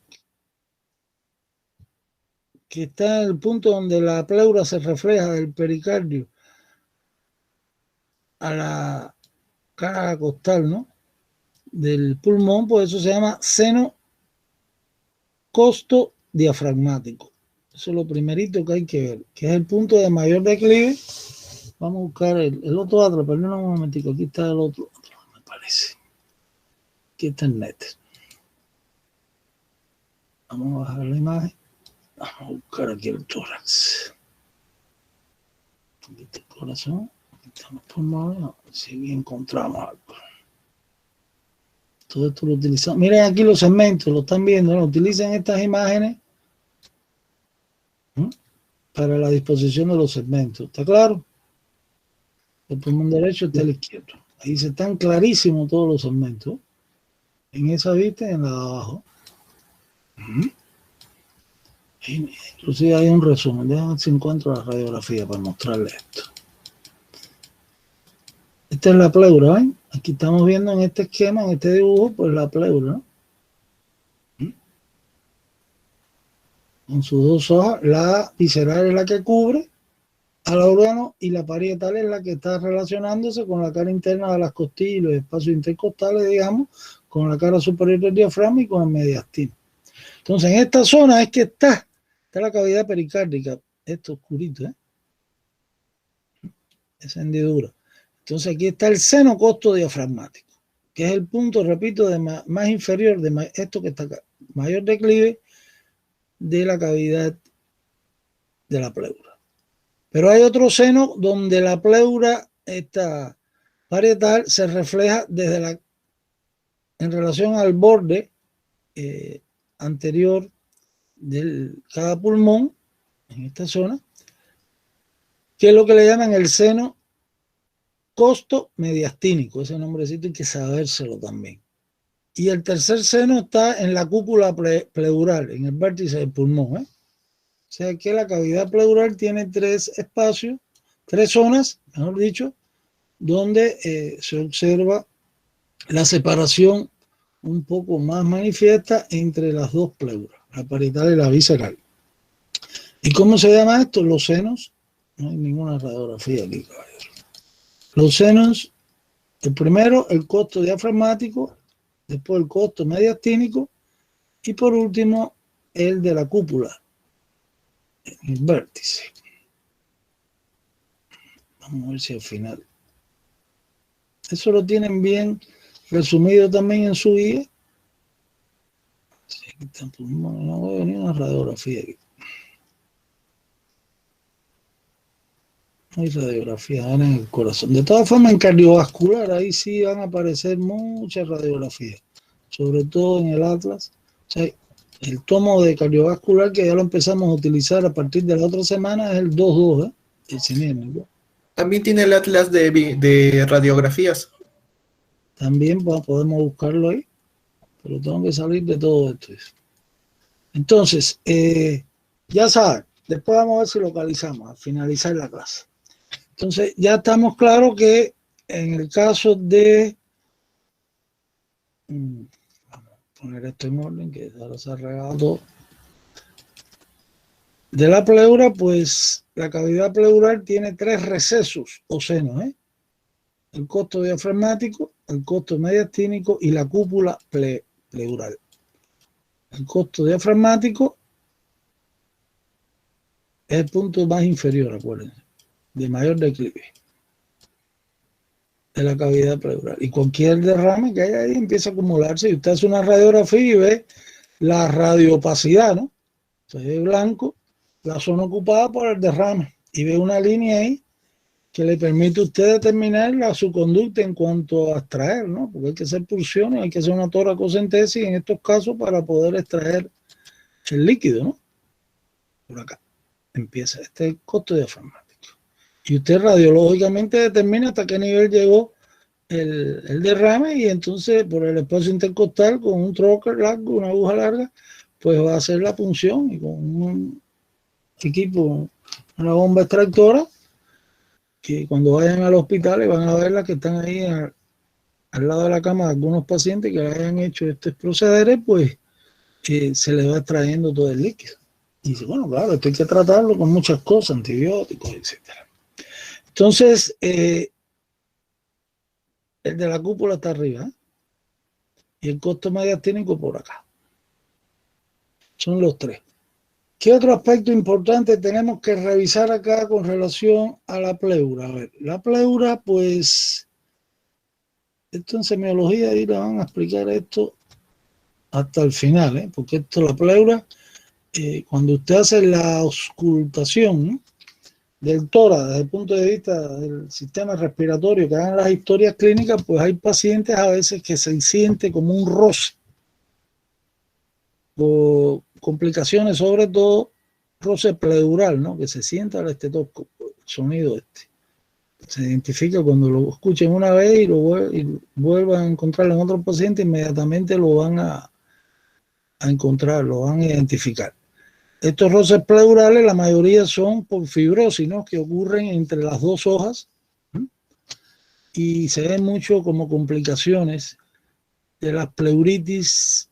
que está en el punto donde la pleura se refleja del pericardio a la cara costal, ¿no?, del pulmón, pues eso se llama seno costo-diafragmático. Eso es lo primerito que hay que ver, que es el punto de mayor declive. Vamos a buscar el otro atrás, perdón un momentico, aquí está el otro, me parece. Aquí está el net. Vamos a bajar la imagen. Vamos a buscar aquí el tórax. Aquí está el corazón, aquí están los pulmones, a ver si aquí encontramos algo. Todo esto lo utilizamos. Miren aquí los segmentos, lo están viendo, ¿no? Utilizan estas imágenes para la disposición de los segmentos. ¿Está claro? El pulmón derecho está el izquierdo. Ahí se están clarísimos todos los segmentos. En esa vista y en la de abajo. Inclusive hay un resumen. Déjame ver si encuentro la radiografía para mostrarles esto. Esta es la pleura, ¿ven? Aquí estamos viendo en este esquema, en este dibujo, pues la pleura, ¿no? Con sus dos hojas, la visceral es la que cubre al órgano y la parietal es la que está relacionándose con la cara interna de las costillas y los espacios intercostales, digamos, con la cara superior del diafragma y con el mediastino. Entonces, en esta zona es que está la cavidad pericárdica, esto oscurito, esa hendidura. Entonces, aquí está el seno costo diafragmático, que es el punto, repito, de más inferior, de esto que está acá, mayor declive de la cavidad de la pleura. Pero hay otro seno donde la pleura, esta parietal, se refleja desde en relación al borde anterior de cada pulmón, en esta zona, que es lo que le llaman el seno costo mediastínico. Ese nombrecito hay que sabérselo también. Y el tercer seno está en la cúpula pleural, en el vértice del pulmón. O sea que la cavidad pleural tiene tres espacios, tres zonas, mejor dicho, donde se observa la separación un poco más manifiesta entre las dos pleuras, la parietal y la visceral. ¿Y cómo se llama esto? Los senos. No hay ninguna radiografía aquí, caballero. Los senos, el primero, el costo diafragmático, después el costo mediastínico y por último el de la cúpula, el vértice. Vamos a ver si al final. Eso lo tienen bien resumido también en su guía. Sí, aquí está, no voy a venir una radiografía aquí. Hay radiografías en el corazón. De todas formas, en cardiovascular, ahí sí van a aparecer muchas radiografías, sobre todo en el Atlas. O sea, el tomo de cardiovascular que ya lo empezamos a utilizar a partir de la otra semana es el 2.2, el siniestro. También tiene el Atlas de radiografías. También podemos buscarlo ahí, pero tengo que salir de todo esto. Entonces, ya saben, después vamos a ver si localizamos al finalizar la clase. Entonces, ya estamos claros que en el caso de... Vamos a poner esto en orden, que ahora se ha regado todo. De la pleura, pues la cavidad pleural tiene 3 recesos o senos, el costo diafragmático, el costo mediastínico y la cúpula pleural. El costo diafragmático es el punto más inferior, acuérdense, de mayor declive de la cavidad pleural. Y cualquier derrame que haya ahí empieza a acumularse. Y usted hace una radiografía y ve la radiopacidad, ¿no? Se ve blanco, la zona ocupada por el derrame. Y ve una línea ahí que le permite a usted determinar su conducta en cuanto a extraer, ¿no? Porque hay que hacer pulsiones, hay que hacer una toracocentesis en estos casos para poder extraer el líquido, ¿no? Por acá empieza este costo diafragmático. Y usted radiológicamente determina hasta qué nivel llegó el derrame y entonces por el espacio intercostal con un trocar largo, una aguja larga, pues va a hacer la punción y con un equipo, una bomba extractora, que cuando vayan al hospital van a ver las que están ahí al lado de la cama de algunos pacientes que hayan hecho estos procederes, pues se les va extrayendo todo el líquido. Y dice, bueno, claro, esto hay que tratarlo con muchas cosas, antibióticos, etcétera. Entonces, el de la cúpula está arriba, y el costo mediastínico por acá. Son los 3. ¿Qué otro aspecto importante tenemos que revisar acá con relación a la pleura? A ver, la pleura, pues, esto en semiología ahí le van a explicar esto hasta el final, porque esto, la pleura, cuando usted hace la auscultación, ¿no?, del tórax desde el punto de vista del sistema respiratorio, que hagan las historias clínicas, pues hay pacientes a veces que se siente como un roce o complicaciones, sobre todo roce pleural, ¿no?, que se sienta al estetoscopio, el sonido se identifica cuando lo escuchen una vez y vuelvan a encontrarlo en otro paciente, inmediatamente lo van a encontrar, lo van a identificar. Estos roces pleurales, la mayoría son por fibrosis, ¿no?, que ocurren entre las 2 hojas, y se ven mucho como complicaciones de las pleuritis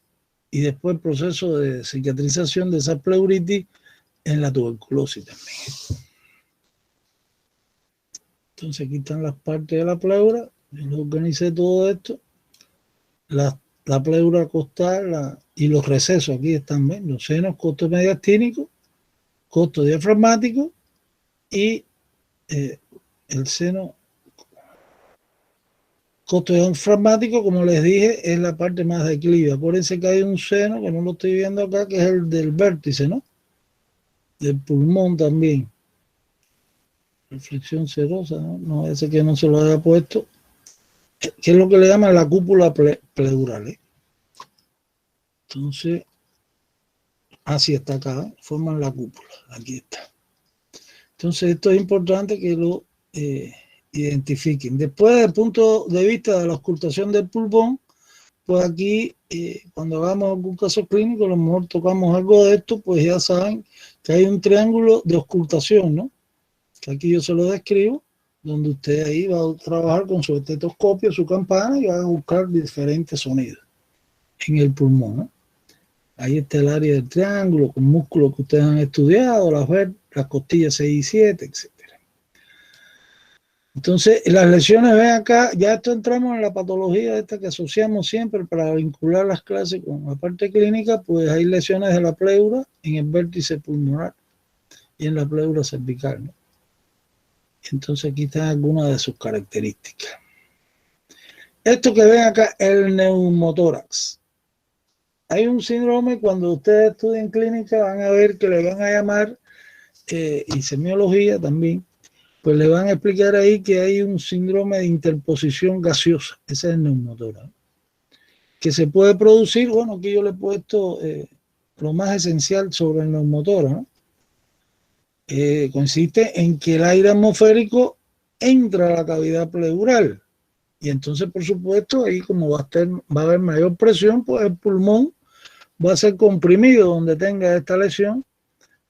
y después el proceso de cicatrización de esa pleuritis en la tuberculosis también. Entonces aquí están las partes de la pleura. Yo organicé todo esto. La pleura costal y los recesos aquí están, ¿ven? Los senos, costo mediastínico, costo diafragmático y el seno. Costo diafragmático, como les dije, es la parte más declive. Acuérdense que hay un seno, que no lo estoy viendo acá, que es el del vértice, ¿no? Del pulmón también. Reflexión serosa, ¿no? No, ese que no se lo haya puesto. Que es lo que le llaman la cúpula pleural, Entonces, así está acá, forman la cúpula, aquí está. Entonces, esto es importante que lo identifiquen. Después, desde el punto de vista de la auscultación del pulmón, pues aquí, cuando hagamos algún caso clínico, a lo mejor tocamos algo de esto, pues ya saben que hay un triángulo de auscultación, ¿no? Que aquí yo se lo describo, donde usted ahí va a trabajar con su estetoscopio, su campana, y va a buscar diferentes sonidos en el pulmón, ¿no? Ahí está el área del triángulo, con músculos que ustedes han estudiado, las costillas 6 y 7, etc. Entonces, las lesiones, ven acá, ya esto entramos en la patología esta que asociamos siempre para vincular las clases con la parte clínica, pues hay lesiones de la pleura en el vértice pulmonar y en la pleura cervical, ¿no? Entonces aquí están algunas de sus características. Esto que ven acá, el neumotórax. Hay un síndrome, cuando ustedes estudien clínica van a ver que le van a llamar, y semiología también, pues le van a explicar ahí que hay un síndrome de interposición gaseosa, ese es el neumotórax, que se puede producir, bueno, aquí yo le he puesto lo más esencial sobre el neumotórax, ¿no? Consiste en que el aire atmosférico entra a la cavidad pleural y entonces, por supuesto, ahí como va a haber mayor presión, pues el pulmón va a ser comprimido donde tenga esta lesión,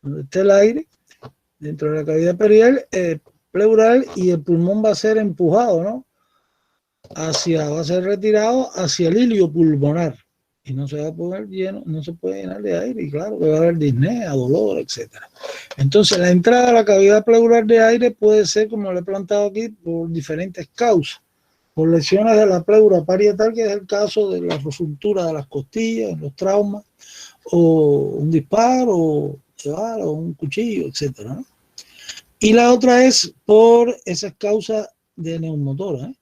donde esté el aire, dentro de la cavidad pleural, y el pulmón va a ser empujado, ¿no? Va a ser retirado hacia el hilio pulmonar y no se va a poder no se puede llenar de aire y claro que va a haber disnea, dolor, etcétera. Entonces la entrada a la cavidad pleural de aire puede ser, como le he plantado aquí, por diferentes causas, por lesiones de la pleura parietal, que es el caso de la ruptura de las costillas, los traumas, o un disparo, o un cuchillo, etcétera, ¿no? Y la otra es por esas causas de neumotórax,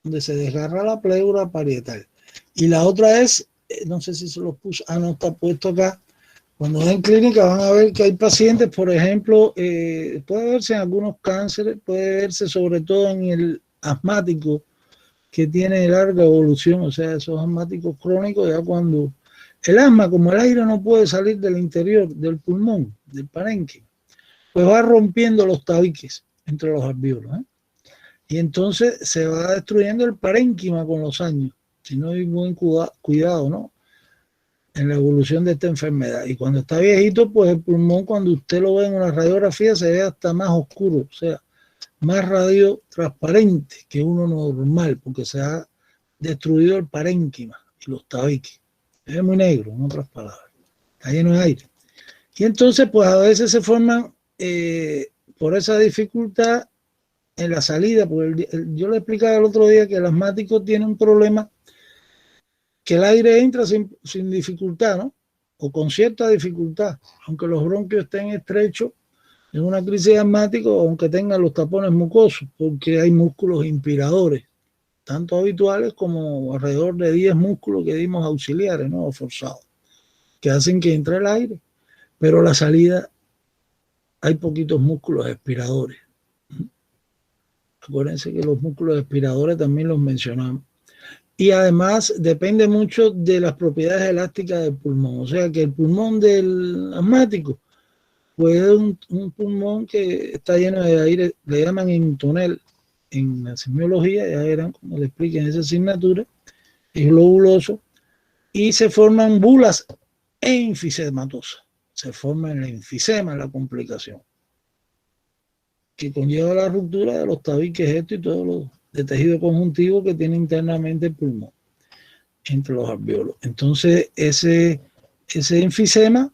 donde se desgarra la pleura parietal. Y la otra es, no sé si se los puso, no está puesto acá. Cuando en clínica van a ver que hay pacientes, por ejemplo, puede verse en algunos cánceres, puede verse sobre todo en el asmático que tiene larga evolución, o sea, esos asmáticos crónicos, ya cuando el asma, como el aire no puede salir del interior del pulmón, del parénquima, pues va rompiendo los tabiques entre los alvéolos, ¿eh? Y entonces se va destruyendo el parénquima con los años, si no hay buen cuidado, ¿no? En la evolución de esta enfermedad. Y cuando está viejito, pues el pulmón, cuando usted lo ve en una radiografía, se ve hasta más oscuro, o sea, más radio transparente que uno normal, porque se ha destruido el parénquima y los tabiques. Es muy negro, en otras palabras. Está lleno de aire. Y entonces, pues a veces se forman, por esa dificultad en la salida, porque yo le explicaba el otro día que el asmático tiene un problema, que el aire entra sin dificultad, ¿no? O con cierta dificultad, aunque los bronquios estén estrechos, en una crisis asmática, aunque tengan los tapones mucosos, porque hay músculos inspiradores, tanto habituales como alrededor de 10 músculos que dimos auxiliares, ¿no? O forzados, que hacen que entre el aire, pero la salida hay poquitos músculos expiradores. Acuérdense que los músculos expiradores también los mencionamos. Y además depende mucho de las propiedades elásticas del pulmón. O sea que el pulmón del asmático, pues es un pulmón que está lleno de aire, le llaman intonel en la semiología, ya verán como le expliquen esa asignatura, es globuloso, y se forman bulas enfisematosas. Se forma en el enfisema, la complicación, que conlleva la ruptura de los tabiques y todo lo de tejido conjuntivo que tiene internamente el pulmón, entre los alvéolos. Entonces, ese enfisema,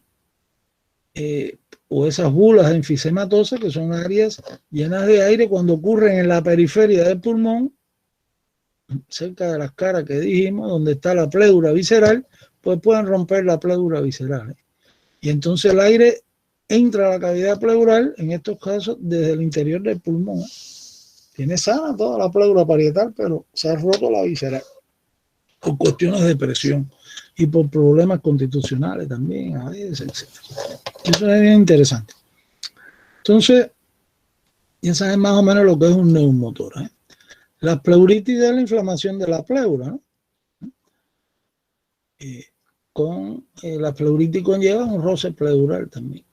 o esas bulas enfisematosas, que son áreas llenas de aire, cuando ocurren en la periferia del pulmón, cerca de las caras que dijimos, donde está la pleura visceral, pues pueden romper la pleura visceral, ¿eh? Y entonces el aire entra a la cavidad pleural, en estos casos, desde el interior del pulmón, ¿eh? Tiene sana toda la pleura parietal, pero se ha roto la visceral por cuestiones de presión y por problemas constitucionales también, a veces, etc. Eso es bien interesante. Entonces, ya saben más o menos lo que es un neumotórax, ¿eh? La pleuritis es la inflamación de la pleura, ¿no? La pleuritis conlleva un roce pleural también.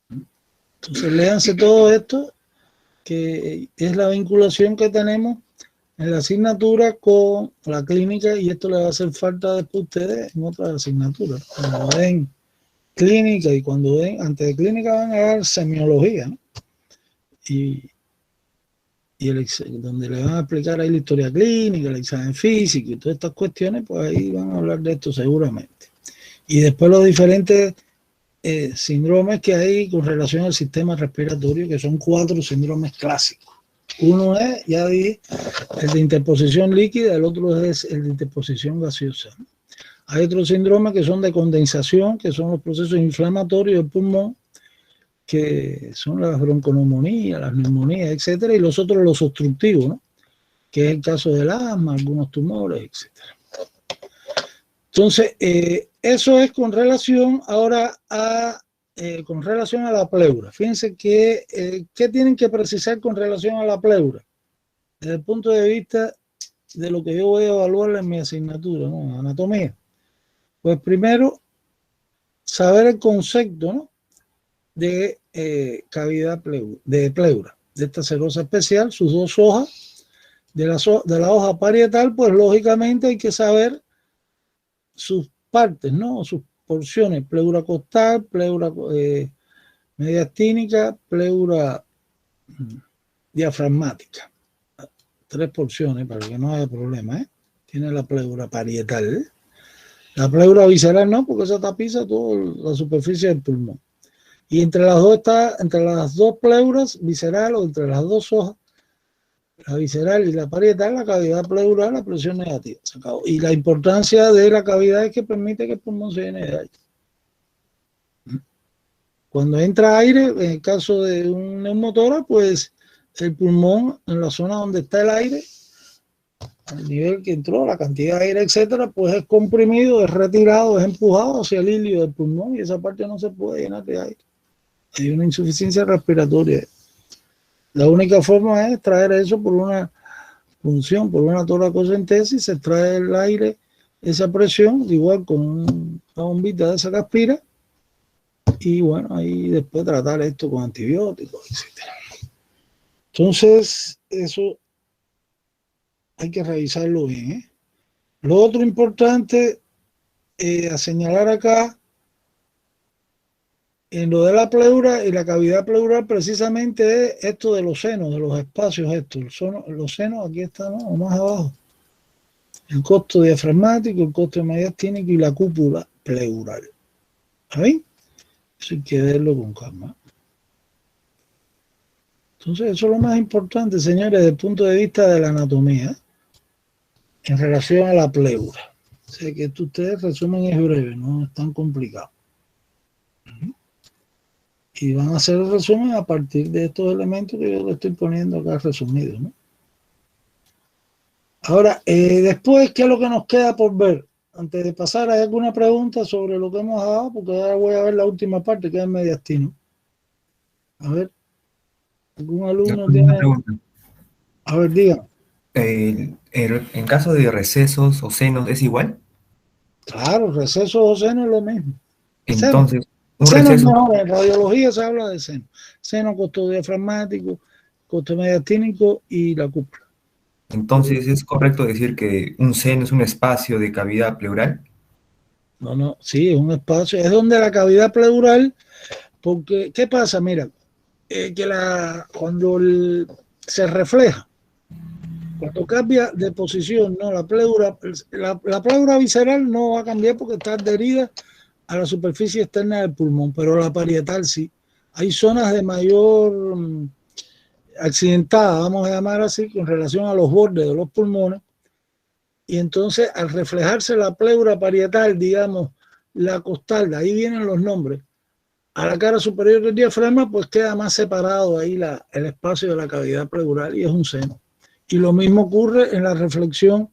Entonces, léanse todo esto, que es la vinculación que tenemos en la asignatura con la clínica, y esto le va a hacer falta después a ustedes en otras asignaturas. Cuando den clínica y cuando den, antes de clínica van a dar semiología, ¿no? Y donde le van a explicar ahí la historia clínica, el examen físico y todas estas cuestiones, pues ahí van a hablar de esto seguramente. Y después los diferentes síndromes que hay con relación al sistema respiratorio, que son 4 síndromes clásicos. Uno es, ya dije, el de interposición líquida, el otro es el de interposición gaseosa. Hay otros síndromes que son de condensación, que son los procesos inflamatorios del pulmón, que son las bronconeumonías, las neumonías, etcétera, y los otros los obstructivos, ¿no? Que es el caso del asma, algunos tumores, etcétera. Entonces, eso es con relación ahora a con relación a la pleura. Fíjense que, ¿qué tienen que precisar con relación a la pleura? Desde el punto de vista de lo que yo voy a evaluar en mi asignatura, ¿no? Anatomía. Pues primero, saber el concepto, ¿no? De cavidad de pleura, de esta serosa especial, sus dos hojas. De la hoja parietal, pues lógicamente hay que saber sus partes, ¿no? Sus porciones: pleura costal, pleura mediastínica, pleura diafragmática. 3 porciones para que no haya problema, ¿eh? Tiene la pleura parietal. La pleura visceral no, porque esa tapiza toda la superficie del pulmón. Y entre las dos pleuras visceral, o entre las dos hojas, la visceral y la parietal, la cavidad pleural, la presión negativa. Se acabó. Y la importancia de la cavidad es que permite que el pulmón se llene de aire. Cuando entra aire, en el caso de un neumotórax, pues el pulmón, en la zona donde está el aire, al nivel que entró, la cantidad de aire, etcétera, pues es comprimido, es retirado, es empujado hacia el hilio del pulmón, y esa parte no se puede llenar de aire. Hay una insuficiencia respiratoria. La única forma es extraer eso por una punción, por una toracocentesis. Se extrae el aire, esa presión, igual con una bombita de esa que aspira, y bueno, ahí después tratar esto con antibióticos, etcétera. Entonces, eso hay que revisarlo bien, ¿eh? Lo otro importante a señalar acá, en lo de la pleura y la cavidad pleural, precisamente es esto de los senos, de los espacios estos. Los senos, aquí están, ¿no? Más abajo. El costo diafragmático, el costo mediastínico y la cúpula pleural. ¿Ahí? Eso hay que verlo con calma. Entonces, eso es lo más importante, señores, desde el punto de vista de la anatomía, en relación a la pleura. O sea, que esto ustedes resumen es breve, no es tan complicado. Y van a hacer el resumen a partir de estos elementos que yo le estoy poniendo acá resumidos, ¿no? Ahora, después, ¿qué es lo que nos queda por ver? Antes de pasar, ¿hay alguna pregunta sobre lo que hemos dado? Porque ahora voy a ver la última parte, que es el mediastino. A ver, ¿algún alumno tiene? A ver, diga. En caso de recesos o senos, ¿es igual? Claro, recesos o senos es lo mismo. Entonces, un receso. No, en radiología se habla de seno. Seno, costo diafragmático, costo mediastínico y la cúpula. Entonces, ¿es correcto decir que un seno es un espacio de cavidad pleural? No, sí, es un espacio, es donde la cavidad pleural, porque, ¿qué pasa? Mira, cuando se refleja, cuando cambia de posición, no, la pleura visceral no va a cambiar porque está adherida a la superficie externa del pulmón, pero la parietal sí. Hay zonas de mayor accidentada, vamos a llamar así, con relación a los bordes de los pulmones, y entonces al reflejarse la pleura parietal, digamos, la costal, de ahí vienen los nombres, a la cara superior del diafragma, pues queda más separado ahí el espacio de la cavidad pleural y es un seno. Y lo mismo ocurre en la reflexión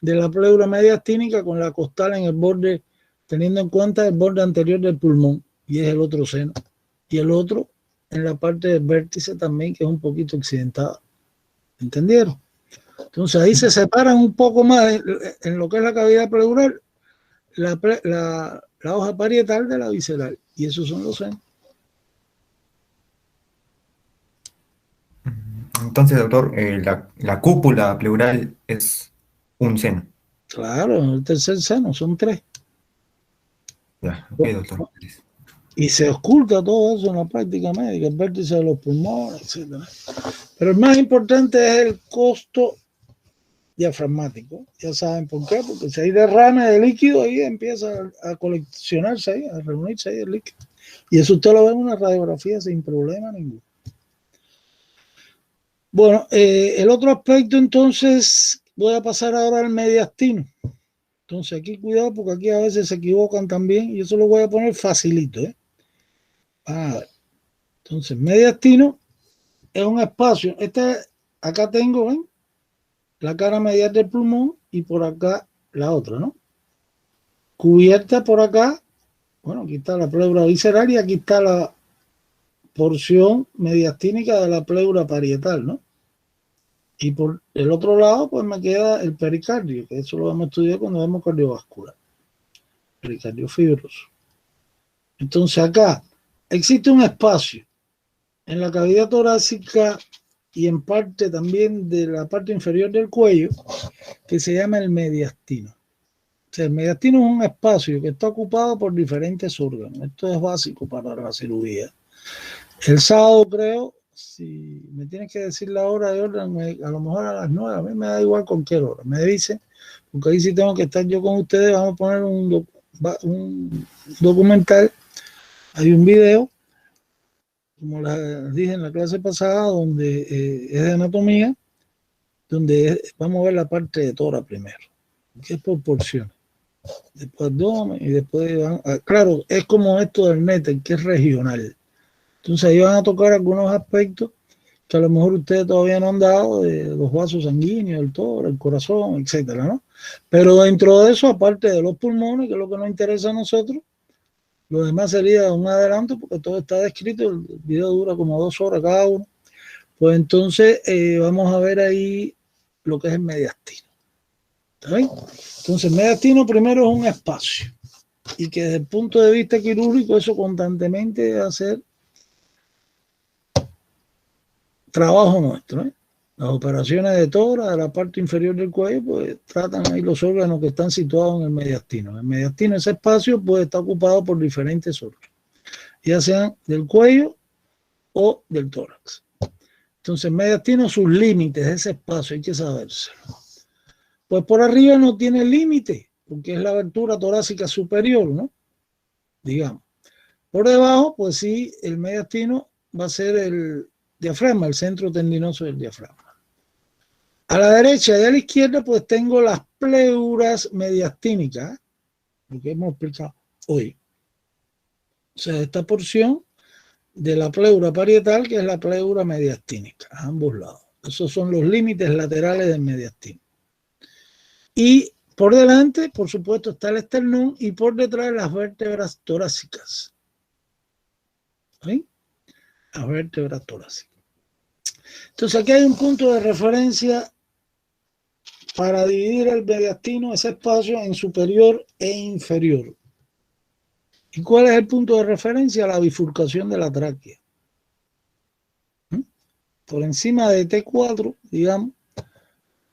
de la pleura mediastínica con la costal en el borde, teniendo en cuenta el borde anterior del pulmón, y es el otro seno. Y el otro en la parte del vértice también, que es un poquito accidentada. ¿Entendieron? Entonces ahí se separan un poco más en lo que es la cavidad pleural, la hoja parietal de la visceral. Y esos son los senos. Entonces, doctor, la cúpula pleural es un seno. Claro, el tercer seno, son 3. Ya, ok, doctor. Y se oculta todo eso en la práctica médica, el vértice de los pulmones, etc. Pero el más importante es el costo diafragmático. Ya saben por qué, porque si hay derrame de líquido, ahí empieza a coleccionarse ahí, a reunirse ahí el líquido. Y eso usted lo ve en una radiografía sin problema ninguno. Bueno, el otro aspecto, entonces, voy a pasar ahora al mediastino. Entonces, aquí cuidado, porque aquí a veces se equivocan también, y eso lo voy a poner facilito, ¿eh? A ver. Entonces, mediastino es un espacio. Acá tengo, ¿ven? La cara medial del pulmón y por acá la otra, ¿no? Cubierta por acá Bueno, aquí está la pleura visceral y aquí está la porción mediastínica de la pleura parietal, ¿no? Y por el otro lado, pues me queda el pericardio, que eso lo vamos a estudiar cuando vemos cardiovascular. Pericardio fibroso. Entonces acá existe un espacio en la cavidad torácica y en parte también de la parte inferior del cuello que se llama el mediastino. O sea, el mediastino es un espacio que está ocupado por diferentes órganos. Esto es básico para la cirugía. El sábado, creo, si me tienes que decir la hora de orden, a lo mejor a las 9, a mí me da igual cualquier hora. Me dicen, porque ahí sí tengo que estar yo con ustedes, vamos a poner un documental, hay un video, como les dije en la clase pasada, donde es de anatomía, donde vamos a ver la parte de tórax primero, que es por porciones. Después abdomen y después claro, es como esto del NETER, que es regional. Entonces ahí van a tocar algunos aspectos que a lo mejor ustedes todavía no han dado, de los vasos sanguíneos, el tórax, el corazón, etcétera, ¿no? Pero dentro de eso, aparte de los pulmones, que es lo que nos interesa a nosotros, lo demás sería un adelanto porque todo está descrito, el video dura como 2 horas cada uno. Pues entonces vamos a ver ahí lo que es el mediastino. ¿Está bien? Entonces el mediastino primero es un espacio y que desde el punto de vista quirúrgico eso constantemente debe hacer trabajo nuestro, ¿eh? Las operaciones de tórax, de la parte inferior del cuello, pues tratan ahí los órganos que están situados en el mediastino. El mediastino, ese espacio, puede estar ocupado por diferentes órganos, ya sean del cuello o del tórax. Entonces, el mediastino, sus límites, ese espacio, hay que sabérselo. Pues por arriba no tiene límite, porque es la abertura torácica superior, ¿no? Digamos. Por debajo, pues sí, el mediastino va a ser el diafragma, el centro tendinoso del diafragma. A la derecha y a la izquierda, pues tengo las pleuras mediastínicas, lo que hemos explicado hoy. O sea, esta porción de la pleura parietal, que es la pleura mediastínica, a ambos lados. Esos son los límites laterales del mediastino. Y por delante, por supuesto, está el esternón y por detrás las vértebras torácicas. ¿Sí? Las vértebras torácicas. Entonces aquí hay un punto de referencia para dividir el mediastino, ese espacio, en superior e inferior. ¿Y cuál es el punto de referencia? La bifurcación de la tráquea. Por encima de T4, digamos,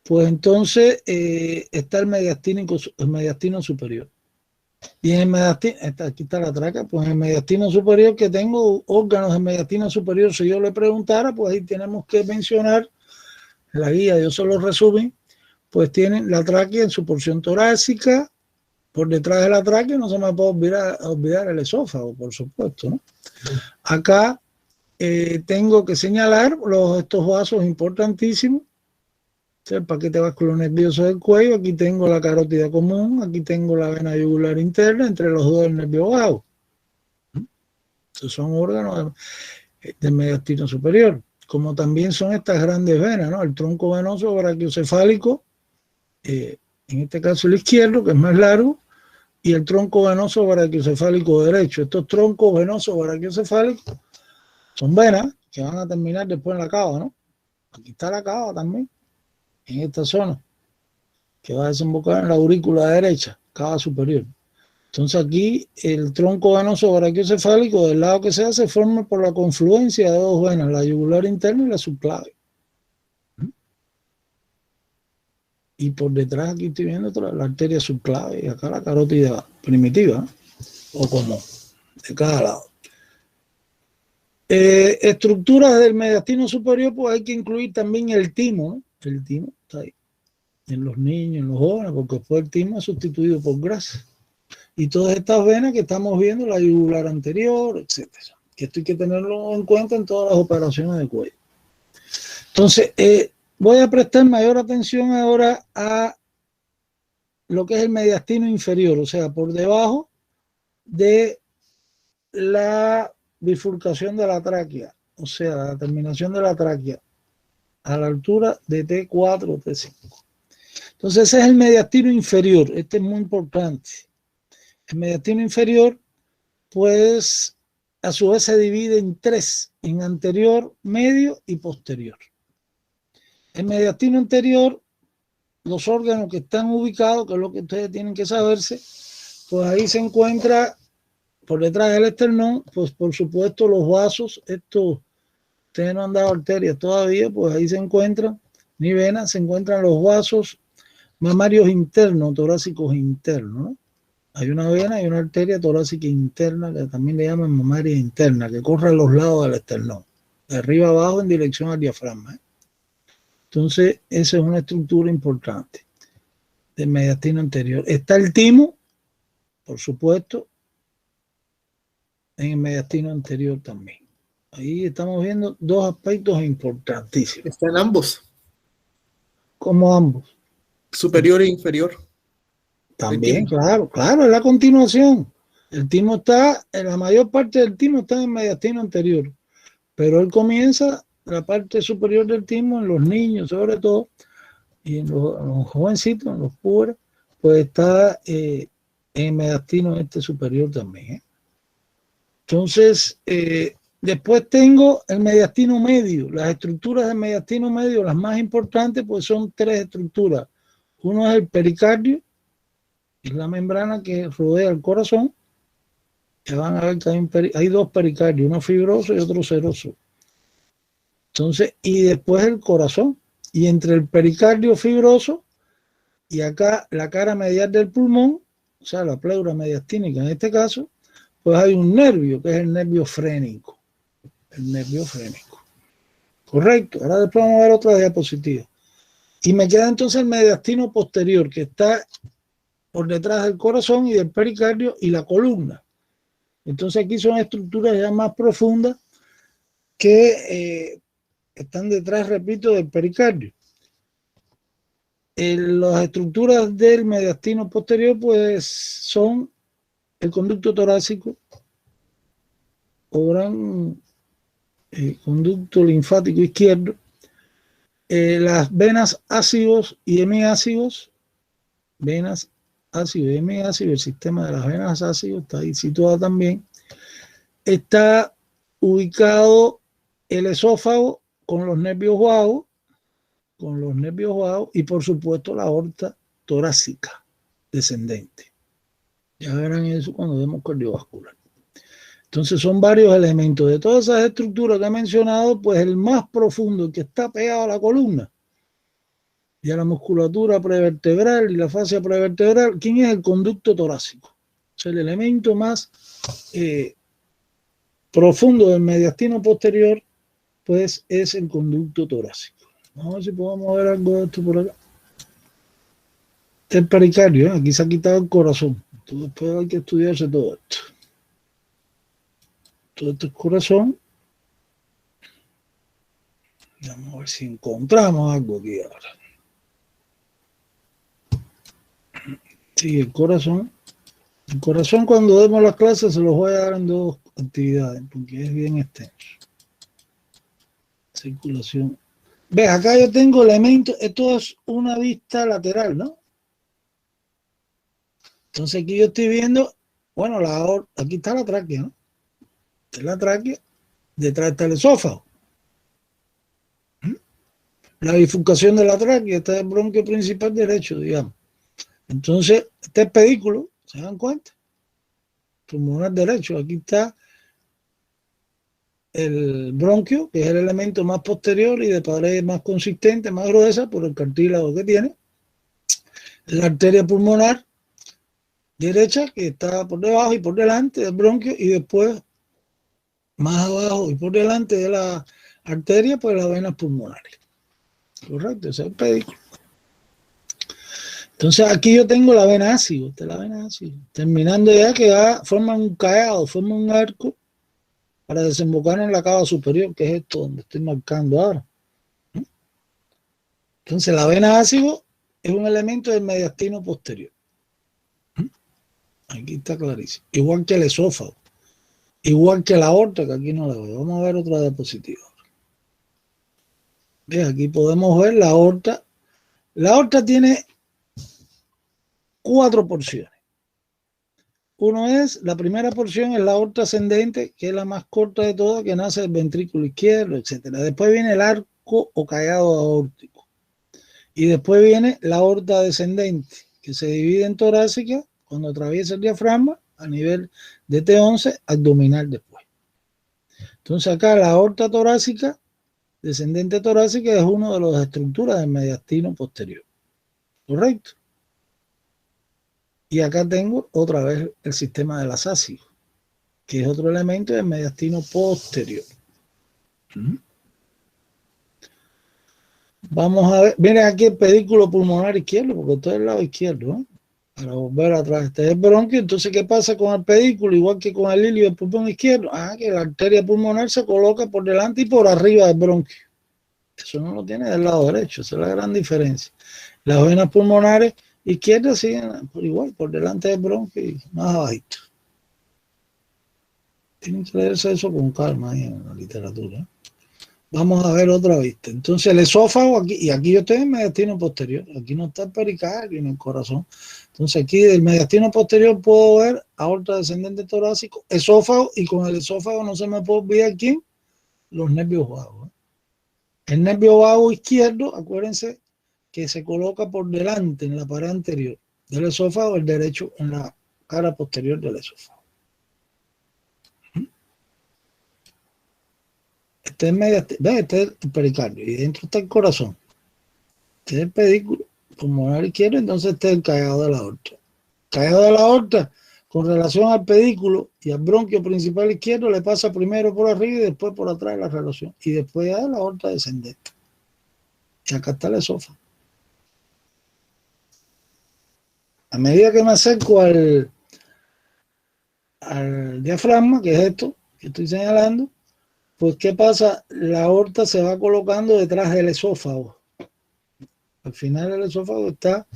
pues entonces está el mediastino superior. Y en el mediastino, aquí está la tráquea, pues en el mediastino superior, que tengo órganos del mediastino superior, si yo le preguntara, pues ahí tenemos que mencionar, en la guía yo solo resumen, pues tienen la tráquea en su porción torácica, por detrás de la tráquea no se me puede olvidar el esófago, por supuesto, ¿no? Acá tengo que señalar estos vasos importantísimos, el paquete vasculonervioso del cuello, aquí tengo la carótida común, aquí tengo la vena yugular interna, entre los dos el nervio vago. Estos son órganos del mediastino superior, como también son estas grandes venas, ¿no? El tronco venoso brachiocefálico, en este caso el izquierdo, que es más largo, y el tronco venoso brachiocefálico derecho. Estos troncos venosos brachiocefálicos son venas que van a terminar después en la cava, ¿no? Aquí está la cava también, en esta zona, que va a desembocar en la aurícula derecha, cava superior. Entonces aquí el tronco venoso brachiocefálico, del lado que sea, se forma por la confluencia de dos venas, la yugular interna y la subclavia. Y por detrás aquí estoy viendo la arteria subclavia y acá la carótida primitiva, o común, de cada lado. Estructuras del mediastino superior, pues hay que incluir también el timo, ¿no? El timo está ahí, en los niños, en los jóvenes, porque después el timo es sustituido por grasa. Y todas estas venas que estamos viendo, la yugular anterior, etcétera, que esto hay que tenerlo en cuenta en todas las operaciones de cuello. Entonces, voy a prestar mayor atención ahora a lo que es el mediastino inferior, o sea, por debajo de la bifurcación de la tráquea, o sea, la terminación de la tráquea, a la altura de T4 o T5. Entonces ese es el mediastino inferior, este es muy importante. El mediastino inferior pues a su vez se divide en tres, en anterior, medio y posterior. El mediastino anterior, los órganos que están ubicados, que es lo que ustedes tienen que saberse, pues ahí se encuentra, por detrás del esternón, pues por supuesto los vasos, estos, ustedes no han dado arterias todavía, pues ahí se encuentran, ni venas, se encuentran los vasos mamarios internos, torácicos internos, ¿no? Hay una vena y una arteria torácica interna, que también le llaman mamaria interna, que corre a los lados del esternón, de arriba abajo en dirección al diafragma, ¿eh? Entonces, esa es una estructura importante del mediastino anterior. Está el timo, por supuesto, en el mediastino anterior también. Ahí estamos viendo dos aspectos importantísimos. Están ambos. Como ambos. Superior e inferior. También, claro, es la continuación. El timo está, en la mayor parte del timo está en el mediastino anterior, pero él comienza la parte superior del timo en los niños, sobre todo, y en los jovencitos, en los puberos, pues está en el mediastino superior también, ¿eh? Entonces, después tengo el mediastino medio. Las estructuras del mediastino medio, las más importantes, pues son tres estructuras. Uno es el pericardio, es la membrana que rodea el corazón. Ya van a ver que hay dos pericardios, uno fibroso y otro seroso. Entonces, y después el corazón. Y entre el pericardio fibroso y acá la cara medial del pulmón, o sea, la pleura mediastínica en este caso, pues hay un nervio, que es el nervio frénico. El nervio frénico. Correcto. Ahora después vamos a ver otra diapositiva. Y me queda entonces el mediastino posterior, que está por detrás del corazón y del pericardio y la columna. Entonces aquí son estructuras ya más profundas que están detrás, repito, del pericardio. Las estructuras del mediastino posterior pues son el conducto torácico o gran conducto linfático izquierdo, las venas ácidos y hemiácidos, venas ácido y hemiácido, el sistema de las venas ácidos está ahí situado también. Está ubicado el esófago con los nervios vagos, y por supuesto la aorta torácica descendente. Ya verán eso cuando vemos cardiovascular. Entonces son varios elementos. De todas esas estructuras que he mencionado, pues el más profundo, el que está pegado a la columna y a la musculatura prevertebral y la fascia prevertebral, ¿quién es el conducto torácico? O sea, el elemento más profundo del mediastino posterior, pues es el conducto torácico. Vamos a ver si podemos ver algo de esto por acá. Este es el pericardio, ¿eh? Aquí se ha quitado el corazón. Entonces después hay que estudiarse todo esto. Todo esto es corazón. Vamos a ver si encontramos algo aquí ahora. Sí, el corazón. El corazón, cuando demos las clases, se los voy a dar en dos actividades, porque es bien extenso. Circulación. Ve, acá yo tengo elementos, esto es una vista lateral, ¿no? Entonces aquí yo estoy viendo, bueno, aquí está la tráquea, ¿no? Esta es la tráquea, detrás está el esófago. La bifurcación de la tráquea, este es el bronquio principal derecho, digamos. Entonces, este es el pedículo, ¿se dan cuenta? Pulmonar derecho, aquí está el bronquio, que es el elemento más posterior y de pared más consistente, más gruesa por el cartílago que tiene. La arteria pulmonar derecha, que está por debajo y por delante del bronquio, y después más abajo y por delante de la arteria, pues las venas pulmonares. Correcto, ese es el pedículo. Entonces aquí yo tengo la vena ácido, esta es la vena ácido, terminando ya que forma un callado, forma un arco para desembocar en la cava superior, que es esto donde estoy marcando ahora. Entonces la vena ácido es un elemento del mediastino posterior. Aquí está clarísimo. Igual que el esófago, igual que la aorta, que aquí no la veo. Vamos a ver otra diapositiva. Aquí podemos ver la aorta. La aorta tiene 4 porciones. Uno es, la primera porción es la aorta ascendente, que es la más corta de todas, que nace del ventrículo izquierdo, etcétera. Después viene el arco o callado aórtico. Y después viene la aorta descendente, que se divide en torácica cuando atraviesa el diafragma a nivel de T11, abdominal después. Entonces acá la aorta torácica, descendente torácica, es una de las estructuras del mediastino posterior. ¿Correcto? Y acá tengo otra vez el sistema del asácido, que es otro elemento del mediastino posterior. Vamos a ver, miren aquí el pedículo pulmonar izquierdo, porque esto es el lado izquierdo, ¿eh? Para volver atrás. Este es el bronquio. Entonces, ¿qué pasa con el pedículo? Igual que con el hilio del pulmón izquierdo. Que la arteria pulmonar se coloca por delante y por arriba del bronquio. Eso no lo tiene del lado derecho, esa es la gran diferencia. Las venas pulmonares izquierdas siguen por igual, por delante del bronquio y más abajito. Tienen que leerse eso con calma ahí en la literatura. Vamos a ver otra vista. Entonces el esófago aquí, y aquí yo estoy en el mediastino posterior, aquí no está el pericardio ni el corazón. Entonces aquí del mediastino posterior puedo ver aorta descendente torácico, esófago, y con el esófago no se me puede olvidar quién, los nervios vagos. El nervio vago izquierdo, acuérdense que se coloca por delante en la pared anterior del esófago, el derecho en la cara posterior del esófago. Este es este es el pericardio y dentro está el corazón. Este es el pedículo pulmonar izquierdo, entonces este es el callado de la aorta. Callado de la aorta, con relación al pedículo y al bronquio principal izquierdo, le pasa primero por arriba y después por atrás la relación. Y después ya la aorta descendente. Y acá está el esófago. A medida que me acerco al diafragma, que es esto que estoy señalando, pues ¿qué pasa? La aorta se va colocando detrás del esófago. Al final el esófago está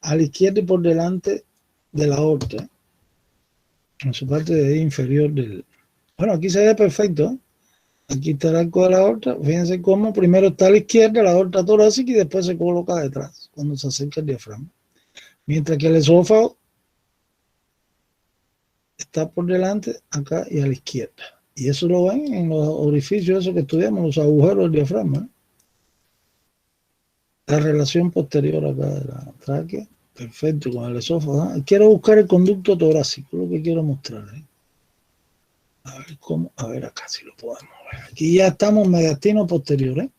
a la izquierda y por delante de la aorta, en su parte inferior del... Bueno, aquí se ve perfecto, ¿eh? Aquí está el arco de la aorta. Fíjense cómo primero está a la izquierda la aorta torácica y después se coloca detrás cuando se acerca el diafragma. Mientras que el esófago está por delante, acá y a la izquierda. Y eso lo ven en los orificios esos que estudiamos, los agujeros del diafragma, ¿eh? La relación posterior acá de la tráquea, perfecto, con el esófago. Quiero buscar el conducto torácico, lo que quiero mostrar, ¿eh? A ver cómo, a ver acá si lo podemos ver. Aquí ya estamos en mediastino posterior, ¿eh?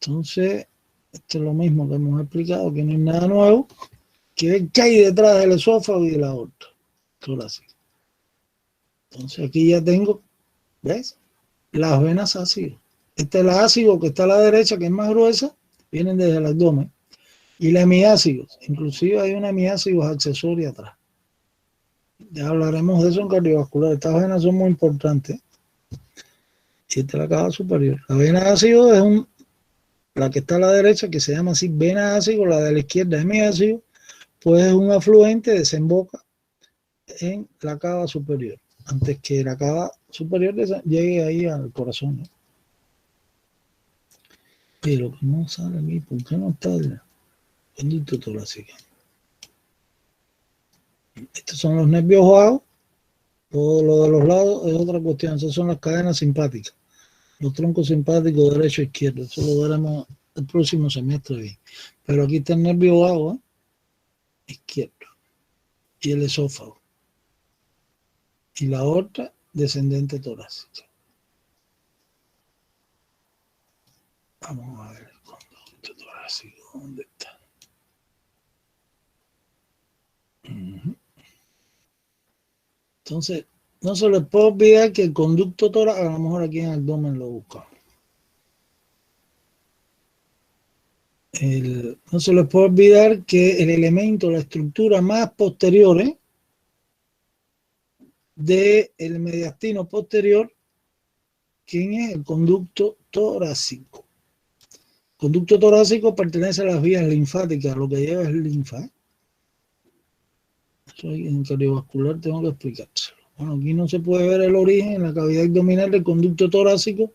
Entonces, esto es lo mismo que hemos explicado, que no hay nada nuevo, que hay detrás del esófago y de la aorta torácica. Entonces aquí ya tengo, ¿ves? Las venas ácidas. Este es el ácido que está a la derecha, que es más gruesa, vienen desde el abdomen. Y la hemiácidos, inclusive hay una hemiácidos accesoria atrás. Ya hablaremos de eso en cardiovascular. Estas venas son muy importantes. Y esta es la cava superior. La vena ácido es la que está a la derecha, que se llama así vena ácido, la de la izquierda hemiácido, pues es un afluente, desemboca en la cava superior, antes que la cava superior llegue ahí al corazón, ¿no? Pero que no sale aquí, ¿por qué no está el conducto torácico? Estos son los nervios vagos, todo lo de los lados es otra cuestión, esas son las cadenas simpáticas, los troncos simpáticos derecho e izquierdo, eso lo veremos el próximo semestre bien. Pero aquí está el nervio vago, ¿eh? Izquierdo, y el esófago, y la aorta descendente torácica. Vamos a ver el conducto torácico, ¿dónde está? Entonces, no se les puede olvidar que el conducto torácico, a lo mejor aquí en el abdomen lo buscamos. No se les puede olvidar que el elemento, la estructura más posterior del mediastino posterior, ¿quién es? El conducto torácico. El conducto torácico pertenece a las vías linfáticas, lo que lleva es linfa. Eso en cardiovascular tengo que explicárselo. Bueno, aquí no se puede ver el origen en la cavidad abdominal del conducto torácico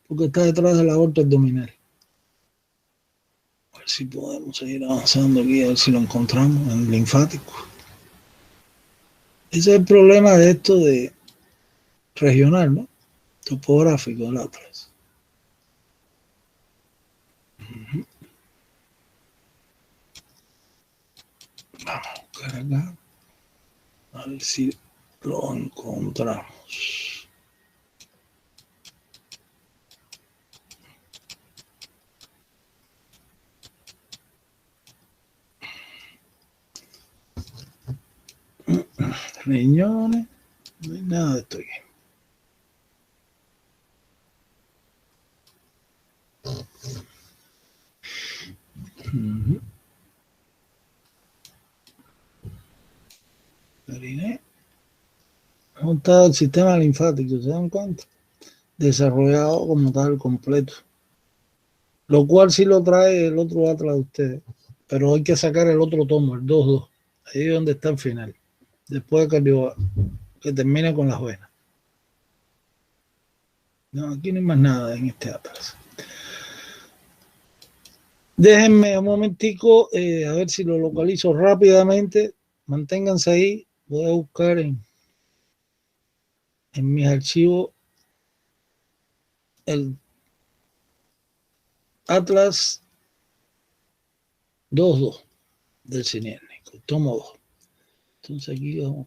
porque está detrás de la aorta abdominal. A ver si podemos seguir avanzando aquí, a ver si lo encontramos en el linfático. Ese es el problema de esto de regional, ¿no? Topográfico del Atlas. Vamos a buscar acá. A ver si lo encontramos. Riñones, no hay nada de esto aquí. Periné. ¿Cómo está el sistema linfático? ¿Se dan cuenta? Desarrollado como tal, completo. Lo cual sí lo trae el otro Atlas de ustedes. Pero hay que sacar el otro tomo, el 2-2. Ahí es donde está el final. Después de que termine con las venas. No, aquí no hay más nada en este Atlas. Déjenme un momentico, a ver si lo localizo rápidamente. Manténganse ahí. Voy a buscar en mis archivos el Atlas 2.2 del Cinénico, tomo 2. Entonces aquí vamos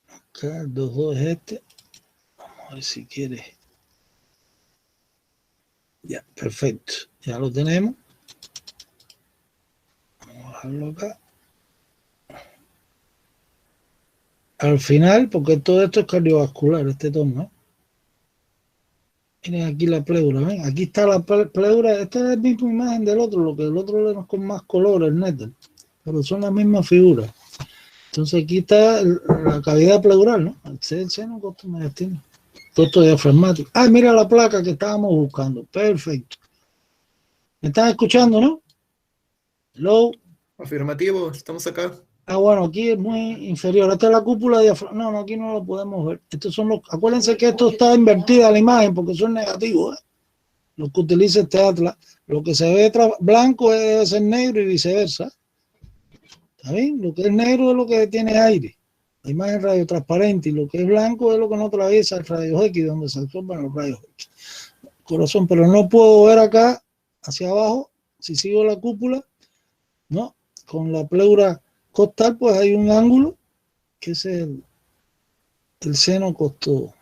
acá, el 2.2 es este. Vamos a ver si quiere. Ya, perfecto. Ya lo tenemos. Vamos a bajarlo acá. Al final, porque todo esto es cardiovascular, este tomo, ¿eh? Miren aquí la pleura, ¿ven? Aquí está la pleura. Esta es la misma imagen del otro, lo que el otro le da con más color, el néter, pero son las mismas figuras. Entonces aquí está la cavidad pleural, ¿no? El seno costo mediastino, costo diafragmático. Ah, mira la placa que estábamos buscando. Perfecto. ¿Me están escuchando, no? Hello. Afirmativo, estamos acá. Ah, bueno, aquí es muy inferior. Esta es la cúpula diafragmática. No, aquí no lo podemos ver. Estos son los. Acuérdense que esto está invertida la imagen porque son negativos, ¿eh? Lo que utiliza este Atlas. Lo que se ve blanco debe ser negro y viceversa. ¿Está bien? Lo que es negro es lo que tiene aire. La imagen radiotransparente, y lo que es blanco es lo que no atraviesa el rayos X, donde se absorben los rayos X. Corazón, pero no puedo ver acá hacia abajo. Si sigo la cúpula, no, con la pleura costal, pues hay un ángulo que es el seno costo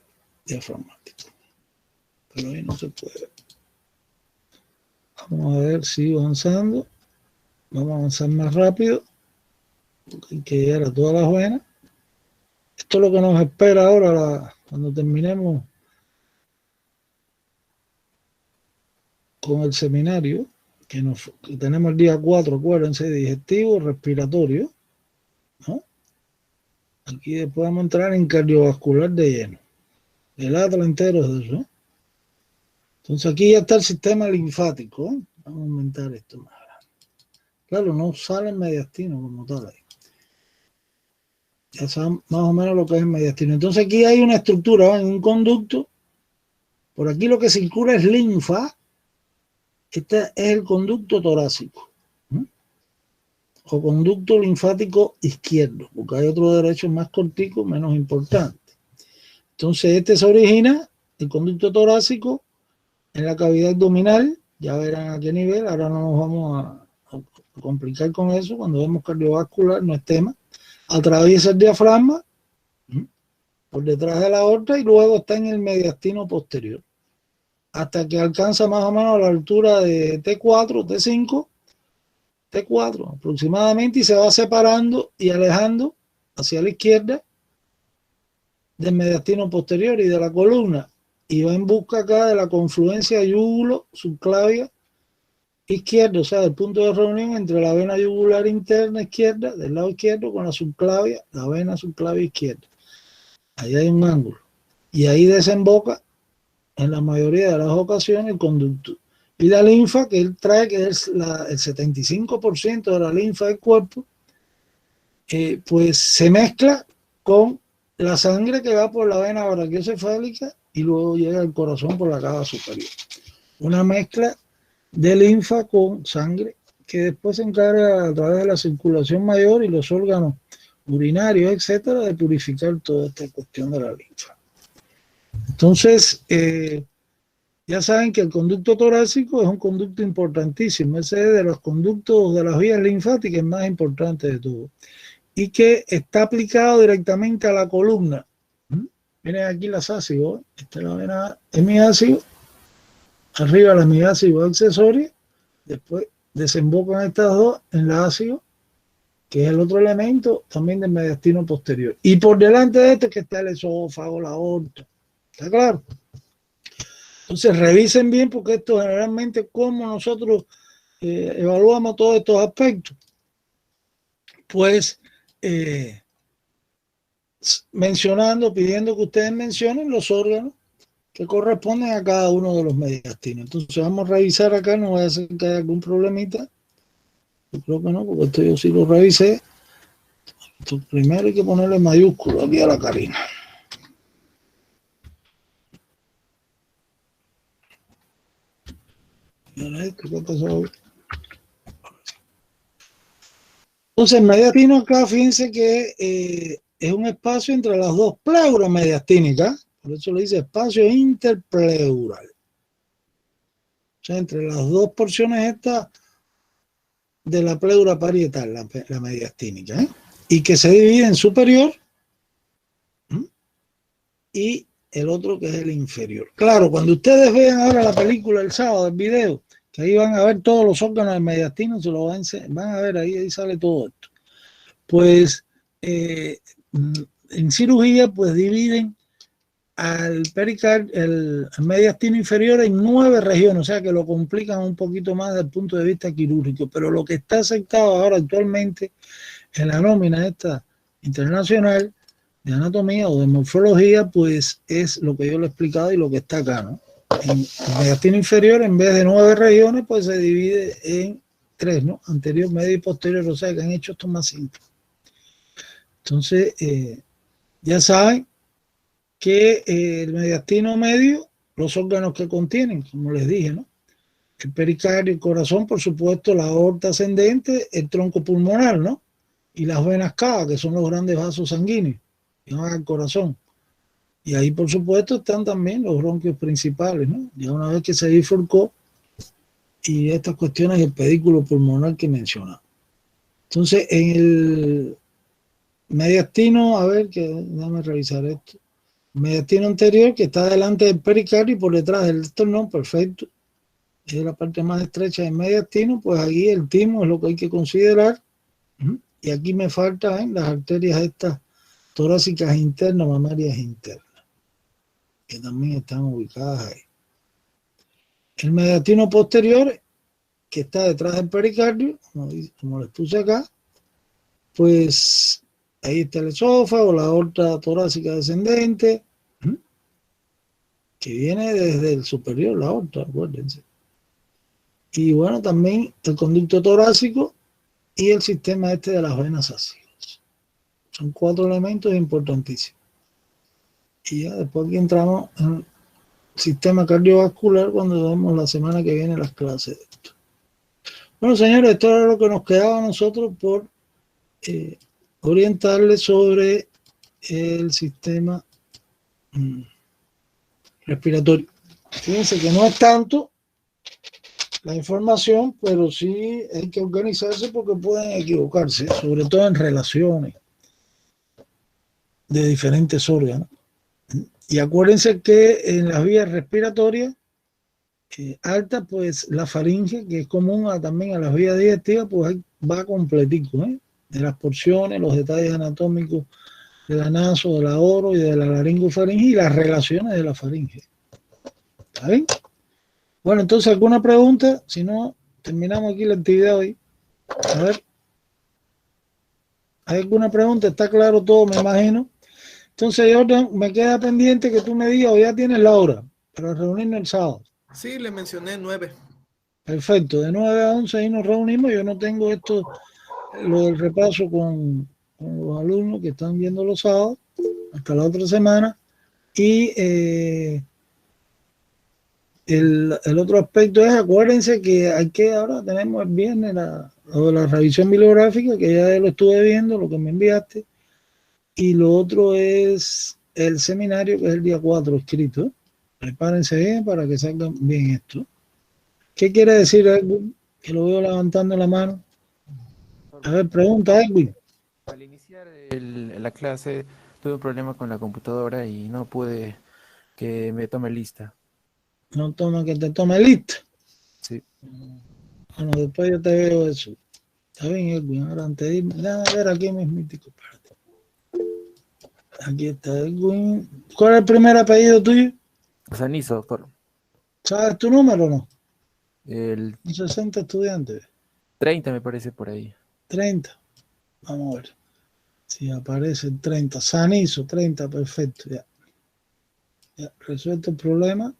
diafragmático. Pero ahí no se puede. Vamos a ver, sigo avanzando. Vamos a avanzar más rápido, porque hay que llegar a todas las venas. Esto es lo que nos espera ahora cuando terminemos con el seminario, que tenemos el día 4, acuérdense, digestivo, respiratorio, ¿no? Aquí después vamos a entrar en cardiovascular de lleno. El Atlas entero es eso, ¿no? Entonces aquí ya está el sistema linfático, ¿eh? Vamos a aumentar esto más grande. Claro, no sale el mediastino como tal ahí. Ya saben más o menos lo que es el mediastino. Entonces aquí hay una estructura, en un conducto. Por aquí lo que circula es linfa. Este es el conducto torácico, ¿no? O conducto linfático izquierdo, porque hay otro derecho más cortico, menos importante. Entonces este se origina, el conducto torácico, en la cavidad abdominal. Ya verán a qué nivel. Ahora no nos vamos a complicar con eso. Cuando vemos cardiovascular no es tema. Atraviesa el diafragma, ¿no?, por detrás de la aorta, y luego está en el mediastino posterior, hasta que alcanza más o menos la altura de T4, T5, T4 aproximadamente, y se va separando y alejando hacia la izquierda del mediastino posterior y de la columna, y va en busca acá de la confluencia yúgulo-subclavia izquierda, o sea, el punto de reunión entre la vena yugular interna izquierda, del lado izquierdo, con la subclavia, la vena subclavia izquierda. Ahí hay un ángulo. Y ahí desemboca, en la mayoría de las ocasiones, el conducto. Y la linfa que él trae, que es el 75% de la linfa del cuerpo, pues se mezcla con la sangre que va por la vena brachiocefálica y luego llega al corazón por la cava superior. Una mezcla de linfa con sangre que después se encarga a través de la circulación mayor y los órganos urinarios, etcétera, de purificar toda esta cuestión de la linfa. Entonces, ya saben que el conducto torácico es un conducto importantísimo, ese es de los conductos de las vías linfáticas más importantes de todo, y que está aplicado directamente a la columna. Miren aquí las ácidos, esta es la vena hemiácido, arriba la hemiácido accesoria, después desembocan estas dos en la ácido, que es el otro elemento también del mediastino posterior. Y por delante de esto es que está el esófago, la aorta. ¿Está claro? Entonces revisen bien, porque esto generalmente como nosotros evaluamos todos estos aspectos. Pues mencionando, pidiendo que ustedes mencionen los órganos que corresponden a cada uno de los mediastinos. Entonces vamos a revisar acá, no voy a hacer que haya algún problemita. Yo creo que no, porque esto yo sí lo revisé. Esto primero hay que ponerle mayúsculo aquí a la Karina. ¿Qué pasó? Entonces, el mediastino acá, fíjense que es un espacio entre las dos pleuras mediastínicas, por eso le dice espacio interpleural. O sea, entre las dos porciones estas de la pleura parietal, la mediastínica, y que se divide en superior y el otro que es el inferior. Claro, cuando ustedes vean ahora la película el sábado, el video, que ahí van a ver todos los órganos del mediastino, se lo van a ver ahí sale todo esto. Pues en cirugía pues dividen al pericardio, el mediastino inferior en 9 regiones, o sea que lo complican un poquito más desde el punto de vista quirúrgico, pero lo que está aceptado ahora actualmente en la nómina esta internacional de anatomía o de morfología, pues es lo que yo le he explicado y lo que está acá, ¿no? En el mediastino inferior, en vez de 9 regiones, pues se divide en 3, ¿no? Anterior, medio y posterior, o sea que han hecho esto más simple. Entonces, ya saben que el mediastino medio, los órganos que contienen, como les dije, ¿no? El pericardio, el corazón, por supuesto, la aorta ascendente, el tronco pulmonar, ¿no? Y las venas cavas, que son los grandes vasos sanguíneos que van al corazón. Y ahí, por supuesto, están también los bronquios principales, ¿no? Ya una vez que se bifurcó y estas cuestiones del pedículo pulmonar que mencionaba. Entonces, en el mediastino, a ver, déjame revisar esto. Mediastino anterior, que está delante del pericardio y por detrás del esternón, perfecto. Es la parte más estrecha del mediastino, pues aquí el timo es lo que hay que considerar. Y aquí me faltan las arterias estas torácicas internas, mamarias internas, que también están ubicadas ahí. El mediastino posterior, que está detrás del pericardio, como les puse acá, pues ahí está el esófago, la aorta torácica descendente, que viene desde el superior, la aorta, acuérdense. Y bueno, también el conducto torácico y el sistema este de las venas ácidas. Son 4 elementos importantísimos. Y ya después aquí entramos en el sistema cardiovascular cuando vemos la semana que viene las clases de esto. Bueno, señores, esto era lo que nos quedaba a nosotros por orientarles sobre el sistema respiratorio. Fíjense que no es tanto la información, pero sí hay que organizarse porque pueden equivocarse, sobre todo en relaciones de diferentes órganos. Y acuérdense que en las vías respiratorias altas, pues la faringe, que es común también a las vías digestivas, pues va completico, de las porciones, los detalles anatómicos de la naso, de la oro y de la laringofaringe y las relaciones de la faringe. ¿Está bien? Bueno, entonces, ¿alguna pregunta? Si no, terminamos aquí la actividad hoy. A ver. ¿Hay alguna pregunta? ¿Está claro todo, me imagino? Entonces, Jordan, me queda pendiente que tú me digas, o ya tienes la hora para reunirnos el sábado. Sí, le mencioné 9. Perfecto, de 9 a 11 ahí nos reunimos. Yo no tengo esto, lo del repaso con los alumnos que están viendo los sábados, hasta la otra semana. Y el otro aspecto es, acuérdense que ahora tenemos el viernes la revisión bibliográfica, que ya lo estuve viendo, lo que me enviaste, Y lo otro es el seminario, que es el día 4 escrito. Prepárense bien para que salgan bien esto. ¿Qué quiere decir Edwin? Que lo veo levantando la mano. A ver, pregunta Edwin. Al iniciar la clase tuve un problema con la computadora y no pude que me tome lista. No toma que te tome lista. Sí. Bueno, después yo te veo eso. Está bien, Edwin. Ahora antes de irme, déjame ver aquí mis míticos. Espérate. Aquí está Edwin. ¿Cuál es el primer apellido tuyo? Sanizo, doctor. ¿Sabes tu número o no? El 60 estudiantes. 30 me parece por ahí. 30. Vamos a ver. Si aparece el 30. Sanizo, 30, perfecto. Ya. Ya, resuelto el problema.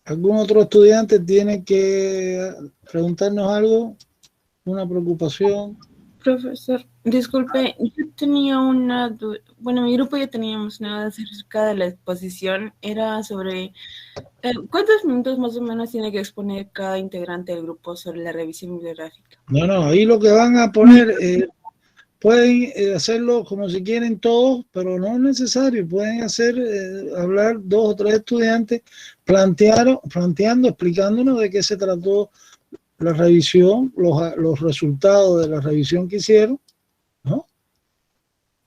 ¿Algún otro estudiante tiene que preguntarnos algo? ¿Una preocupación? Profesor, disculpe, yo tenía una duda. Bueno, mi grupo ya teníamos una duda acerca de la exposición. Era sobre ¿cuántos minutos más o menos tiene que exponer cada integrante del grupo sobre la revisión bibliográfica? No, ahí lo que van a poner, pueden hacerlo como si quieren todos, pero no es necesario. Pueden hablar 2 o 3 estudiantes planteando, explicándonos de qué se trató la revisión, los resultados de la revisión que hicieron, ¿no?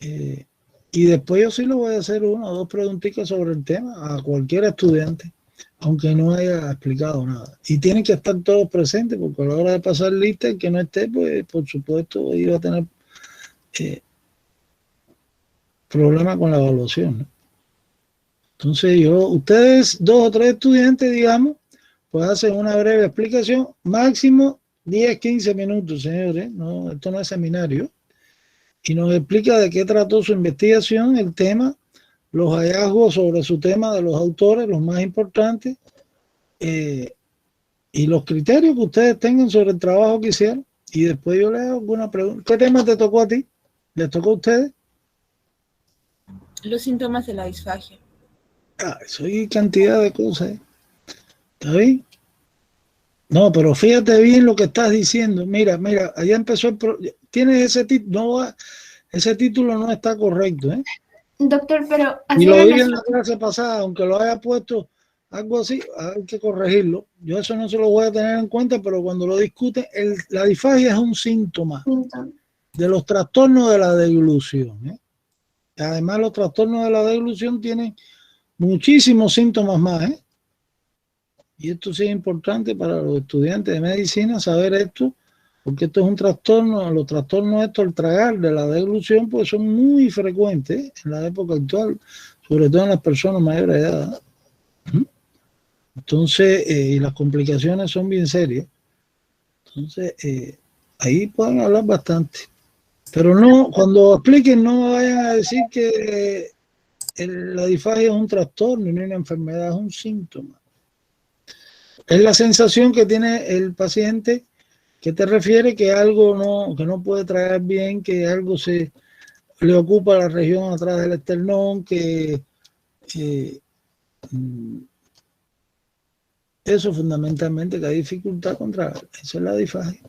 Y después yo sí le voy a hacer 1 o 2 preguntitas sobre el tema a cualquier estudiante, aunque no haya explicado nada. Y tienen que estar todos presentes, porque a la hora de pasar lista, el que no esté, pues por supuesto iba a tener problemas con la evaluación, ¿no? Entonces ustedes 2 o 3 estudiantes, digamos, pues hacen una breve explicación, máximo 10, 15 minutos, señores, no, esto no es seminario, y nos explica de qué trató su investigación, el tema, los hallazgos sobre su tema de los autores, los más importantes, y los criterios que ustedes tengan sobre el trabajo que hicieron, y después yo les hago alguna pregunta. ¿Qué tema te tocó a ti? ¿Les tocó a ustedes? Los síntomas de la disfagia. Eso hay cantidad de cosas, ¿Está bien? No, pero fíjate bien lo que estás diciendo. Mira, allá empezó tienes ese título, ese título no está correcto, ¿eh? Doctor, pero... Y lo vi en la clase pasada, aunque lo haya puesto algo así, hay que corregirlo. Yo eso no se lo voy a tener en cuenta, pero cuando lo discuten, la disfagia es un síntoma de los trastornos de la deglución, ¿eh? Además, los trastornos de la deglución tienen muchísimos síntomas más, ¿eh? Y esto sí es importante para los estudiantes de medicina saber esto, porque esto es un trastorno, los trastornos estos, el tragar de la deglución, pues son muy frecuentes en la época actual, sobre todo en las personas mayores de edad. Entonces, y las complicaciones son bien serias. Entonces, ahí pueden hablar bastante. Pero no, cuando expliquen, no me vayan a decir que la disfagia es un trastorno y no una enfermedad, es un síntoma. Es la sensación que tiene el paciente que te refiere que algo que no puede tragar bien, que algo se le ocupa la región atrás del esternón, que eso fundamentalmente, que hay dificultad con tragar. Eso es la disfagia.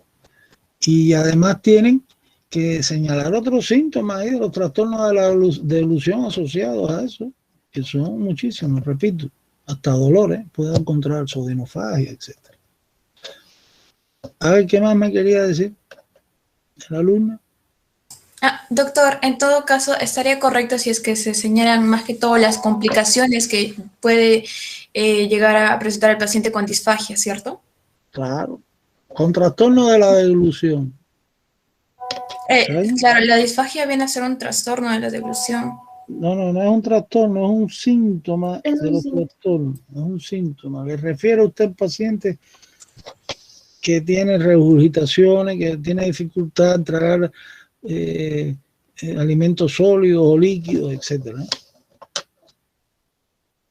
Y además tienen que señalar otros síntomas ahí de los trastornos de la deglución asociados a eso, que son muchísimos, repito. Hasta dolores, puede encontrar sodinofagia, etc. A ver, ¿qué más me quería decir el alumno? Doctor, en todo caso, estaría correcto si es que se señalan más que todo las complicaciones que puede llegar a presentar el paciente con disfagia, ¿cierto? Claro, con trastorno de la deglución. Claro, la disfagia viene a ser un trastorno de la deglución. No es un trastorno, es un síntoma de los trastornos, es un síntoma. Le refiere a usted al paciente que tiene regurgitaciones, que tiene dificultad en tragar alimentos sólidos o líquidos, etc.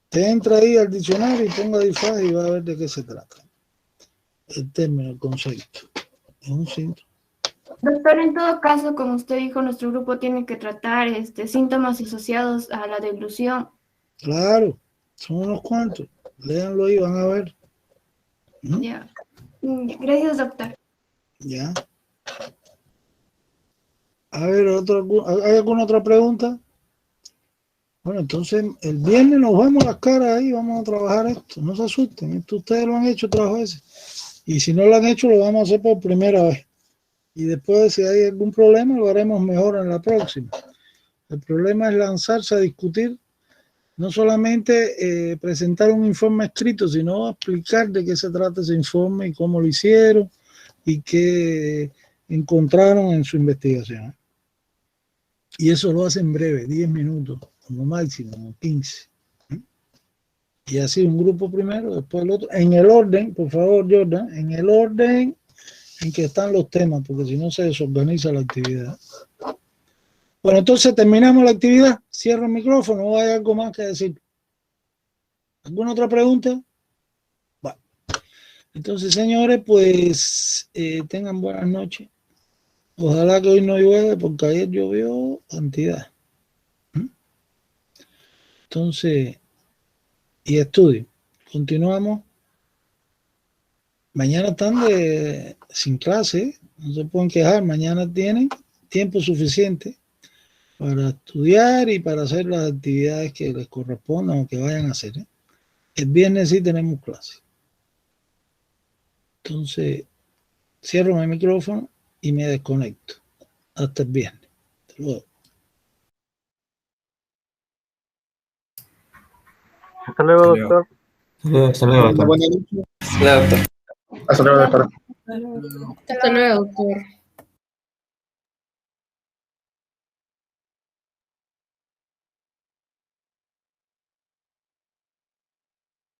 Te entra ahí al diccionario y ponga disfagia y va a ver de qué se trata. El término, el concepto. Es un síntoma. Doctor, en todo caso, como usted dijo, nuestro grupo tiene que tratar síntomas asociados a la deglución. Claro, son unos cuantos. Léanlo ahí, van a ver. Ya. Gracias, doctor. Ya. A ver, ¿hay alguna otra pregunta? Bueno, entonces el viernes nos vemos las caras ahí, vamos a trabajar esto. No se asusten, esto ustedes lo han hecho otras veces. Y si no lo han hecho, lo vamos a hacer por primera vez. Y después, si hay algún problema, lo haremos mejor en la próxima. El problema es lanzarse a discutir, no solamente presentar un informe escrito, sino explicar de qué se trata ese informe y cómo lo hicieron y qué encontraron en su investigación. Y eso lo hacen breve, 10 minutos, como máximo, 15. Y así un grupo primero, después el otro. En el orden, por favor, Jordan, en el orden en que están los temas, porque si no se desorganiza la actividad. Bueno, entonces terminamos la actividad. Cierro el micrófono, ¿o hay algo más que decir? ¿Alguna otra pregunta? Bueno. Entonces, señores, pues tengan buenas noches. Ojalá que hoy no llueve, porque ayer llovió cantidad. Entonces, y estudio. Continuamos. Mañana están sin clase, no se pueden quejar. Mañana tienen tiempo suficiente para estudiar y para hacer las actividades que les correspondan o que vayan a hacer. El viernes sí tenemos clase. Entonces, cierro mi micrófono y me desconecto. Hasta el viernes. Hasta luego. Hasta luego, doctor. Hasta luego, doctor. Buenas noches. Hasta luego, doctor. Hasta luego, doctor. Hasta luego, doctor.